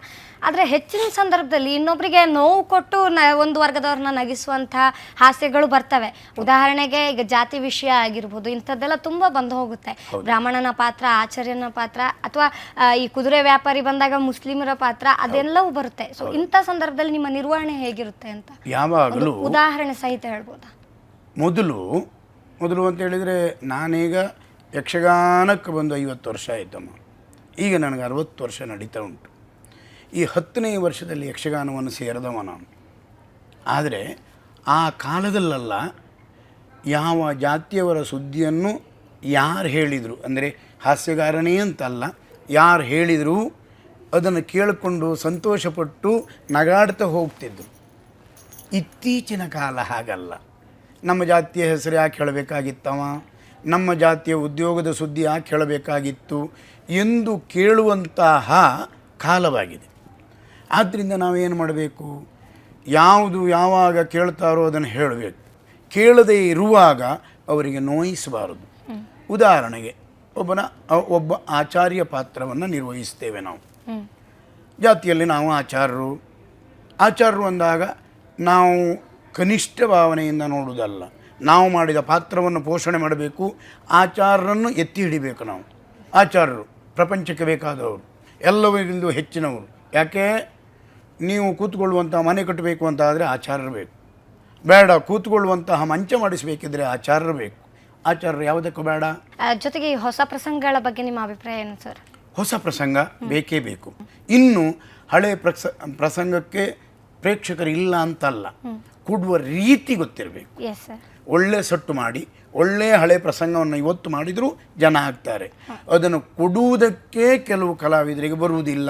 Speaker 1: ಆದರೆ ಹೆಚ್ಚಿನ ಸಂದರ್ಭದಲ್ಲಿ ಇನ್ನೊಬ್ಬರಿಗೆ ನೋವು ಕೊಟ್ಟು ಒಂದು ವರ್ಗದವ್ರನ್ನ ನಗಿಸುವಂಥ ಹಾಸ್ಯಗಳು ಬರ್ತವೆ. ಉದಾಹರಣೆಗೆ ಈಗ ಜಾತಿ ವಿಷಯ ಆಗಿರ್ಬೋದು, ಇಂಥದ್ದೆಲ್ಲ ತುಂಬ ಬಂದು ಹೋಗುತ್ತೆ. ಬ್ರಾಹ್ಮಣನ ಪಾತ್ರ, ಆಚಾರ್ಯನ ಪಾತ್ರ, ಅಥವಾ ಈ ಕುದುರೆ ವ್ಯಾಪಾರಿ ಬಂದಾಗ ಮುಸ್ಲಿಮರ ಪಾತ್ರ, ಅದೆಲ್ಲವೂ ಬರುತ್ತೆ. ಸೊ ಇಂಥ ಸಂದರ್ಭದಲ್ಲಿ ನಿಮ್ಮ ನಿರ್ವಹಣೆ ಹೇಗಿರುತ್ತೆ ಅಂತ
Speaker 2: ಯಾವಾಗಲೂ
Speaker 1: ಉದಾಹರಣೆ ಸಹಿತ ಹೇಳ್ಬೋದಾ?
Speaker 2: ಮೊದಲು ಅಂತ ಹೇಳಿದರೆ, ನಾನೀಗ ಯಕ್ಷಗಾನಕ್ಕೆ ಬಂದು 50 ವರ್ಷ ಆಯಿತಮ್ಮ. ಈಗ ನನಗೆ 60 ವರ್ಷ ನಡೀತಾ ಉಂಟು. ಈ 10ನೇ ವರ್ಷದಲ್ಲಿ ಯಕ್ಷಗಾನವನ್ನು ಸೇರಿದವ ನಾನು. ಆದರೆ ಆ ಕಾಲದಲ್ಲೆಲ್ಲ ಯಾವ ಜಾತಿಯವರ ಸುದ್ದಿಯನ್ನು ಯಾರು ಹೇಳಿದರು, ಅಂದರೆ ಹಾಸ್ಯಗಾರನೇ ಅಂತಲ್ಲ, ಯಾರು ಹೇಳಿದರೂ ಅದನ್ನು ಕೇಳಿಕೊಂಡು ಸಂತೋಷಪಟ್ಟು ನಗಾಡ್ತಾ ಹೋಗ್ತಿದ್ದರು. ಇತ್ತೀಚಿನ ಕಾಲ ಹಾಗಲ್ಲ. ನಮ್ಮ ಜಾತಿಯ ಹೆಸರು ಯಾಕೆ ಹೇಳಬೇಕಾಗಿತ್ತವ, ನಮ್ಮ ಜಾತಿಯ ಉದ್ಯೋಗದ ಸುದ್ದಿ ಯಾಕೆ ಹೇಳಬೇಕಾಗಿತ್ತು ಎಂದು ಕೇಳುವಂತಹ ಕಾಲವಾಗಿದೆ. ಆದ್ದರಿಂದ ನಾವೇನು ಮಾಡಬೇಕು, ಯಾವುದು ಯಾವಾಗ ಕೇಳ್ತಾರೋ ಅದನ್ನು ಹೇಳಬೇಕು. ಕೇಳದೇ ಇರುವಾಗ ಅವರಿಗೆ ನೋಯಿಸಬಾರದು. ಉದಾಹರಣೆಗೆ ಒಬ್ಬ ಆಚಾರ್ಯ ಪಾತ್ರವನ್ನು ನಿರ್ವಹಿಸ್ತೇವೆ ನಾವು. ಜಾತಿಯಲ್ಲಿ ನಾವು ಆಚಾರರು ಅಂದಾಗ ನಾವು ಕನಿಷ್ಠ ಭಾವನೆಯಿಂದ ನೋಡುವುದಲ್ಲ, ನಾವು ಮಾಡಿದ ಪಾತ್ರವನ್ನು ಪೋಷಣೆ ಮಾಡಬೇಕು, ಆಚಾರರನ್ನು ಎತ್ತಿ ಹಿಡಿಬೇಕು. ನಾವು ಆಚಾರರು ಪ್ರಪಂಚಕ್ಕೆ ಬೇಕಾದವರು, ಎಲ್ಲವರಿಗಿಂತ ಹೆಚ್ಚಿನವರು. ಯಾಕೆ ನೀವು ಕೂತ್ಕೊಳ್ಳುವಂತಹ ಮನೆ ಕಟ್ಟಬೇಕು ಅಂತ ಆದರೆ ಆಚಾರರು ಬೇಕು, ಬೇಡ ಕೂತ್ಕೊಳ್ಳುವಂತಹ ಮಂಚ ಮಾಡಿಸಬೇಕಿದ್ರೆ ಆಚಾರರು ಬೇಕು. ಆಚಾರರು ಯಾವುದಕ್ಕೂ ಬೇಡ.
Speaker 1: ಜೊತೆಗೆ ಈ ಹೊಸ ಪ್ರಸಂಗಗಳ ಬಗ್ಗೆ ನಿಮ್ಮ ಅಭಿಪ್ರಾಯ ಏನು ಸರ್?
Speaker 2: ಹೊಸ ಪ್ರಸಂಗ ಬೇಕೇ ಬೇಕು. ಇನ್ನು ಹಳೆ ಪ್ರಸಂಗಕ್ಕೆ ಪ್ರೇಕ್ಷಕರು ಇಲ್ಲ ಅಂತಲ್ಲ, ಕೊಡುವ ರೀತಿ ಗೊತ್ತಿರಬೇಕು.
Speaker 1: Yes sir.
Speaker 2: ಒಳ್ಳೆ ಸಟ್ಟು ಮಾಡಿ ಒಳ್ಳೆ ಹಳೆ ಪ್ರಸಂಗವನ್ನು ಇವತ್ತು ಮಾಡಿದರೂ ಜನ ಆಗ್ತಾರೆ. ಅದನ್ನು ಕೊಡುವುದಕ್ಕೆ ಕೆಲವು ಕಲಾವಿದರಿಗೆ ಬರುವುದಿಲ್ಲ,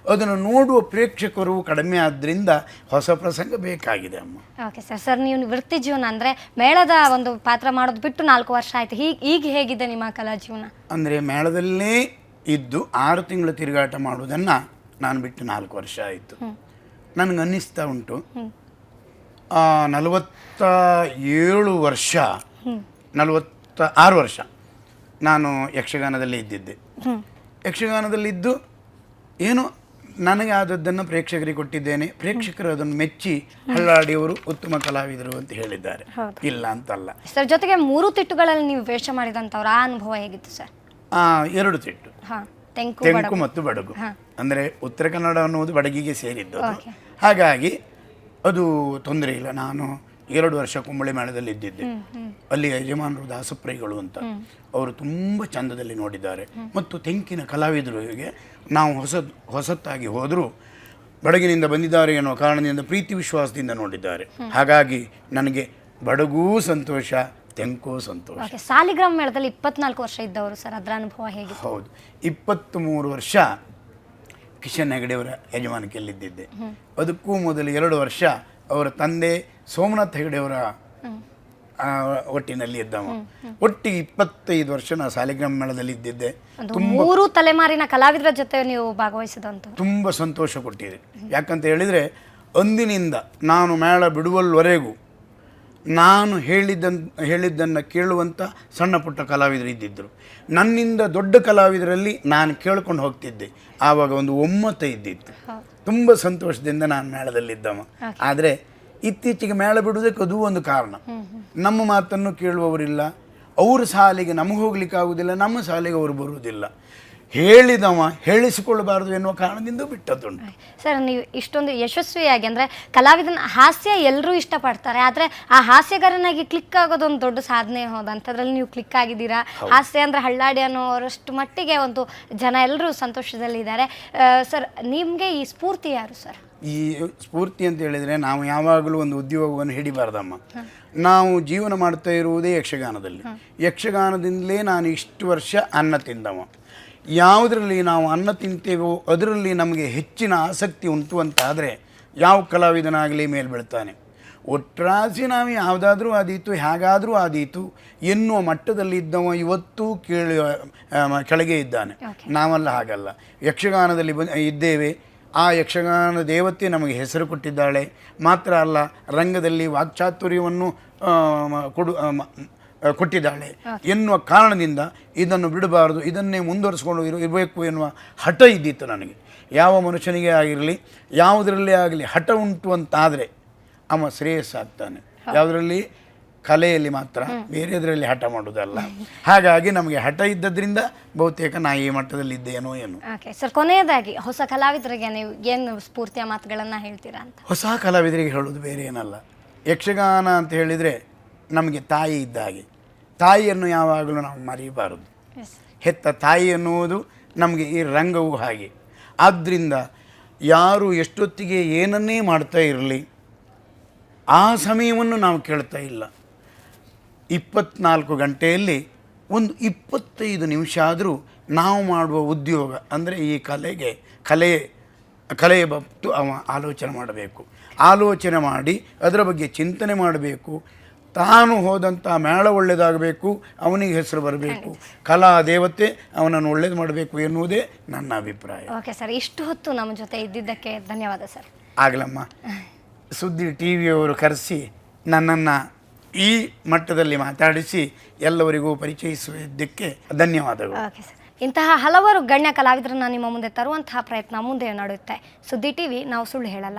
Speaker 2: ಅದನ್ನು ನೋಡುವ ಪ್ರೇಕ್ಷಕರು ಕಡಿಮೆ ಆದ್ದರಿಂದ ಹೊಸ ಪ್ರಸಂಗ ಬೇಕಾಗಿದೆ ಅಮ್ಮ.
Speaker 1: Okay sir. ಸರ್, ನೀವು ವೃತ್ತಿ ಜೀವನ ಅಂದರೆ ಮೇಳದ ಒಂದು ಪಾತ್ರ ಮಾಡೋದು ಬಿಟ್ಟು 4 ವರ್ಷ ಆಯಿತು. ಈಗ ಹೇಗಿದೆ ನಿಮ್ಮ ಕಲಾ ಜೀವನ?
Speaker 2: ಅಂದರೆ ಮೇಳದಲ್ಲೇ ಇದ್ದು 6 ತಿಂಗಳು ತಿರುಗಾಟ ಮಾಡುವುದನ್ನು ನಾನು ಬಿಟ್ಟು 4 ವರ್ಷ ಆಯಿತು. ನನಗೆ ಅನ್ನಿಸ್ತಾ ಉಂಟು 47 ವರ್ಷ 46 ವರ್ಷ ನಾನು ಯಕ್ಷಗಾನದಲ್ಲೇ ಇದ್ದಿದ್ದೆ. ಯಕ್ಷಗಾನದಲ್ಲಿದ್ದು ಏನು ನನಗೆ ಆದದ್ದನ್ನು ಪ್ರೇಕ್ಷಕರಿಗೆ ಕೊಟ್ಟಿದ್ದೇನೆ. ಪ್ರೇಕ್ಷಕರು ಅದನ್ನು ಮೆಚ್ಚಿ ಹಳ್ಳಾಡಿಯವರು ಉತ್ತಮ ಕಲಾವಿದರು ಅಂತ ಹೇಳಿದ್ದಾರೆ, ಇಲ್ಲ ಅಂತಲ್ಲ.
Speaker 1: ಸರ್, ಜೊತೆಗೆ 3 ತಿಟ್ಟುಗಳಲ್ಲಿ ನೀವು ವೇಷ ಮಾಡಿದಂಥವ್ರ ಆ ಅನುಭವ ಹೇಗಿತ್ತು ಸರ್?
Speaker 2: 2 ತಿಟ್ಟು, ತೆಂಕು ಮತ್ತು ಬಡಗು. ಅಂದರೆ ಉತ್ತರ ಕನ್ನಡ ಅನ್ನುವುದು ಬಡಗಿಗೆ ಸೇರಿದ್ದು. ಹಾಗಾಗಿ ಅದು ತೊಂದರೆ ಇಲ್ಲ. ನಾನು 2 ವರ್ಷ ಕುಂಬಳೆ ಮೇಳದಲ್ಲಿ ಇದ್ದಿದ್ದೆ. ಅಲ್ಲಿ ಯಜಮಾನರು ದಾಸಪ್ರೈಗಳು ಅಂತ, ಅವರು ತುಂಬ ಚಂದದಲ್ಲಿ ನೋಡಿದ್ದಾರೆ. ಮತ್ತು ತೆಂಕಿನ ಕಲಾವಿದರಿಗೆ ನಾವು ಹೊಸತ್ತಾಗಿ ಹೋದರೂ ಬಡಗಿನಿಂದ ಬಂದಿದ್ದಾರೆ ಎನ್ನುವ ಕಾರಣದಿಂದ ಪ್ರೀತಿ ವಿಶ್ವಾಸದಿಂದ ನೋಡಿದ್ದಾರೆ. ಹಾಗಾಗಿ ನನಗೆ ಬಡಗೂ ಸಂತೋಷ, ತೆಂಕೂ ಸಂತೋಷ.
Speaker 1: ಸಾಲಿಗ್ರಾಮ ಮೇಳದಲ್ಲಿ 24 ವರ್ಷ ಇದ್ದವರು ಸರ್, ಅದರ ಅನುಭವ ಹೇಗೆ?
Speaker 2: ಹೌದು, 23 ವರ್ಷ ಕಿಶನ್ ಹೆಗಡೆಯವರ ಯಜಮಾನಿಕೆಯಲ್ಲಿದ್ದಿದ್ದೆ. ಅದಕ್ಕೂ ಮೊದಲು 2 ವರ್ಷ ಅವರ ತಂದೆ ಸೋಮನಾಥ್ ಹೆಗಡೆಯವರ ಒಟ್ಟಿನಲ್ಲಿ ಇದ್ದವ. ಒಟ್ಟಿಗೆ 25 ವರ್ಷ ನಾನು ಸಾಲಿಗ್ರಾಮ ಮೇಳದಲ್ಲಿ ಇದ್ದಿದ್ದೆ.
Speaker 1: 3 ತಲೆಮಾರಿನ ಕಲಾವಿದರ ಜೊತೆ ನೀವು ಭಾಗವಹಿಸಿದಂತ
Speaker 2: ತುಂಬ ಸಂತೋಷ ಕೊಟ್ಟಿದೆ. ಯಾಕಂತ ಹೇಳಿದರೆ ಅಂದಿನಿಂದ ನಾನು ಮೇಳ ಬಿಡುವಲ್ವರೆಗೂ ನಾನು ಹೇಳಿದ್ದನ್ನು ಕೇಳುವಂಥ ಸಣ್ಣ ಪುಟ್ಟ ಕಲಾವಿದರು ಇದ್ದಿದ್ದರು. ನನ್ನಿಂದ ದೊಡ್ಡ ಕಲಾವಿದರಲ್ಲಿ ನಾನು ಕೇಳ್ಕೊಂಡು ಹೋಗ್ತಿದ್ದೆ. ಆವಾಗ ಒಂದು ಒಮ್ಮತ ಇದ್ದಿತ್ತು. ತುಂಬ ಸಂತೋಷದಿಂದ ನಾನು ಮೇಳದಲ್ಲಿದ್ದವ. ಆದರೆ ಇತ್ತೀಚೆಗೆ ಮೇಳ ಬಿಡುವುದಕ್ಕೆ ಅದು ಒಂದು ಕಾರಣ. ನಮ್ಮ ಮಾತನ್ನು ಕೇಳುವವರಿಲ್ಲ, ಅವ್ರ ಸಾಲಿಗೆ ನಮಗೆ ಹೋಗ್ಲಿಕ್ಕಾಗುವುದಿಲ್ಲ, ನಮ್ಮ ಸಾಲಿಗೆ ಅವರು ಬರುವುದಿಲ್ಲ. ಹೇಳಿದವ ಹೇಳಿಸಿಕೊಳ್ಳಬಾರದು ಎನ್ನುವ ಕಾರಣದಿಂದ ಬಿಟ್ಟದ್ದುಂಟು.
Speaker 1: ಸರ್, ನೀವು ಇಷ್ಟೊಂದು ಯಶಸ್ವಿಯಾಗಿ ಅಂದರೆ ಕಲಾವಿದನ ಹಾಸ್ಯ ಎಲ್ಲರೂ ಇಷ್ಟಪಡ್ತಾರೆ, ಆದರೆ ಆ ಹಾಸ್ಯಗಾರನಾಗಿ ಕ್ಲಿಕ್ ಆಗೋದೊಂದು ದೊಡ್ಡ ಸಾಧನೆ ಹೌದು. ಅಂಥದ್ರಲ್ಲಿ ನೀವು ಕ್ಲಿಕ್ ಆಗಿದ್ದೀರಾ. ಹಾಸ್ಯ ಅಂದರೆ ಹಳ್ಳಾಡಿ ಅನ್ನೋರಷ್ಟು ಮಟ್ಟಿಗೆ ಒಂದು ಜನ ಎಲ್ಲರೂ ಸಂತೋಷದಲ್ಲಿದ್ದಾರೆ. ಸರ್, ನಿಮಗೆ ಈ ಸ್ಫೂರ್ತಿ ಯಾರು ಸರ್?
Speaker 2: ಈ ಸ್ಫೂರ್ತಿ ಅಂತ ಹೇಳಿದರೆ ನಾವು ಯಾವಾಗಲೂ ಒಂದು ಉದ್ಯೋಗವನ್ನು ಹಿಡಿಬಾರ್ದಮ್ಮ. ನಾವು ಜೀವನ ಮಾಡ್ತಾ ಇರುವುದೇ ಯಕ್ಷಗಾನದಲ್ಲಿ. ಯಕ್ಷಗಾನದಿಂದಲೇ ನಾನು ಇಷ್ಟು ವರ್ಷ ಅನ್ನ ತಿಂದವ. ಯಾವುದರಲ್ಲಿ ನಾವು ಅನ್ನ ತಿಂತೇವೋ ಅದರಲ್ಲಿ ನಮಗೆ ಹೆಚ್ಚಿನ ಆಸಕ್ತಿ ಉಂಟು ಅಂತಾದರೆ ಯಾವ ಕಲಾವಿದನಾಗಲಿ ಮೇಲೆ ಬೀಳ್ತಾನೆ. ಒಟ್ರಾಸಿ ನಾವು ಯಾವುದಾದ್ರೂ ಆದೀತು, ಹೇಗಾದರೂ ಆದೀತು ಎನ್ನುವ ಮಟ್ಟದಲ್ಲಿ ಇದ್ದವ ಇವತ್ತು ಕೆಳಗೆ ಇದ್ದಾನೆ. ನಾವೆಲ್ಲ ಹಾಗಲ್ಲ. ಯಕ್ಷಗಾನದಲ್ಲಿ ಇದ್ದೇವೆ. ಆ ಯಕ್ಷಗಾನ ದೇವತೆ ನಮಗೆ ಹೆಸರು ಕೊಟ್ಟಿದ್ದಾಳೆ. ಮಾತ್ರ ಅಲ್ಲ, ರಂಗದಲ್ಲಿ ವಾಕ್ಚಾತುರ್ಯವನ್ನು ಕೊಟ್ಟಿದ್ದಾಳೆ ಎನ್ನುವ ಕಾರಣದಿಂದ ಇದನ್ನು ಬಿಡಬಾರದು, ಇದನ್ನೇ ಮುಂದುವರಿಸ್ಕೊಂಡು ಇರಬೇಕು ಎನ್ನುವ ಹಠ ಇದ್ದಿತ್ತು ನನಗೆ. ಯಾವ ಮನುಷ್ಯನಿಗೆ ಆಗಿರಲಿ, ಯಾವುದರಲ್ಲೇ ಆಗಲಿ ಹಠ ಉಂಟು ಅಂತಾದರೆ ಅವ ಶ್ರೇಯಸ್ಸಾಗ್ತಾನೆ. ಯಾವುದರಲ್ಲಿ? ಕಲೆಯಲ್ಲಿ ಮಾತ್ರ, ಬೇರೆದರಲ್ಲಿ ಹಠ ಮಾಡೋದಲ್ಲ. ಹಾಗಾಗಿ ನಮಗೆ ಹಠ ಇದ್ದದ್ರಿಂದ ಬಹುತೇಕ ನಾ ಈ ಮಟ್ಟದಲ್ಲಿದ್ದೇನೋ ಏನು.
Speaker 1: ಓಕೆ ಸರ್, ಕೊನೆಯದಾಗಿ ಹೊಸ ಕಲಾವಿದರಿಗೆ ನೀವು ಏನು ಸ್ಫೂರ್ತಿಯ ಮಾತುಗಳನ್ನು ಹೇಳ್ತೀರಾ ಅಂತ?
Speaker 2: ಹೊಸ ಕಲಾವಿದರಿಗೆ ಹೇಳೋದು ಬೇರೆ ಏನಲ್ಲ. ಯಕ್ಷಗಾನ ಅಂತ ಹೇಳಿದರೆ ನಮಗೆ ತಾಯಿ ಇದ್ದ ಹಾಗೆ. ತಾಯಿಯನ್ನು ಯಾವಾಗಲೂ ನಾವು ಮರೆಯಬಾರದು. ಹೆತ್ತ ತಾಯಿ ಎನ್ನುವುದು ನಮಗೆ ಈ ರಂಗವು ಹಾಗೆ. ಆದ್ದರಿಂದ ಯಾರು ಎಷ್ಟೊತ್ತಿಗೆ ಏನನ್ನೇ ಮಾಡ್ತಾ ಇರಲಿ, ಆ ಸಮಯವನ್ನು ನಾವು ಕೇಳ್ತಾ ಇಲ್ಲ. 24 ಗಂಟೆಯಲ್ಲಿ ಒಂದು 25 ನಿಮಿಷ ಆದರೂ ನಾವು ಮಾಡುವ ಉದ್ಯೋಗ ಅಂದರೆ ಈ ಕಲೆಯ ಬತ್ತು ಅವ ಆಲೋಚನೆ ಮಾಡಬೇಕು. ಆಲೋಚನೆ ಮಾಡಿ ಅದರ ಬಗ್ಗೆ ಚಿಂತನೆ ಮಾಡಬೇಕು. ತಾನು ಹೋದಂಥ ಮೇಳ ಒಳ್ಳೆಯದಾಗಬೇಕು, ಅವನಿಗೆ ಹೆಸರು ಬರಬೇಕು, ಕಲಾ ದೇವತೆ ಅವನನ್ನು ಒಳ್ಳೇದು ಮಾಡಬೇಕು ಎನ್ನುವುದೇ ನನ್ನ ಅಭಿಪ್ರಾಯ.
Speaker 1: ಓಕೆ ಸರ್, ಇಷ್ಟು ಹೊತ್ತು ನಮ್ಮ ಜೊತೆ ಇದ್ದಿದ್ದಕ್ಕೆ ಧನ್ಯವಾದ ಸರ್.
Speaker 2: ಆಗಲಮ್ಮ. ಸುದ್ದಿ ಟಿವಿಯವರು ಕರೆಸಿ ನನ್ನನ್ನು ಈ ಮಟ್ಟದಲ್ಲಿ ಮಾತಾಡಿಸಿ ಎಲ್ಲವರಿಗೂ ಪರಿಚಯಿಸುವುದಕ್ಕೆ ಧನ್ಯವಾದಗಳು.
Speaker 1: Okay sir. ಇಂತಹ ಹಲವಾರು ಗಣ್ಯ ಕಲಾವಿದರನ್ನ ನಿಮ್ಮ ಮುಂದೆ ತರುವಂತಹ ಪ್ರಯತ್ನ ಮುಂದೆ ನಡೆಯುತ್ತೆ. ಸುದ್ದಿ ಟಿವಿ, ನಾವು ಸುಳ್ಳು ಹೇಳಲ್ಲ.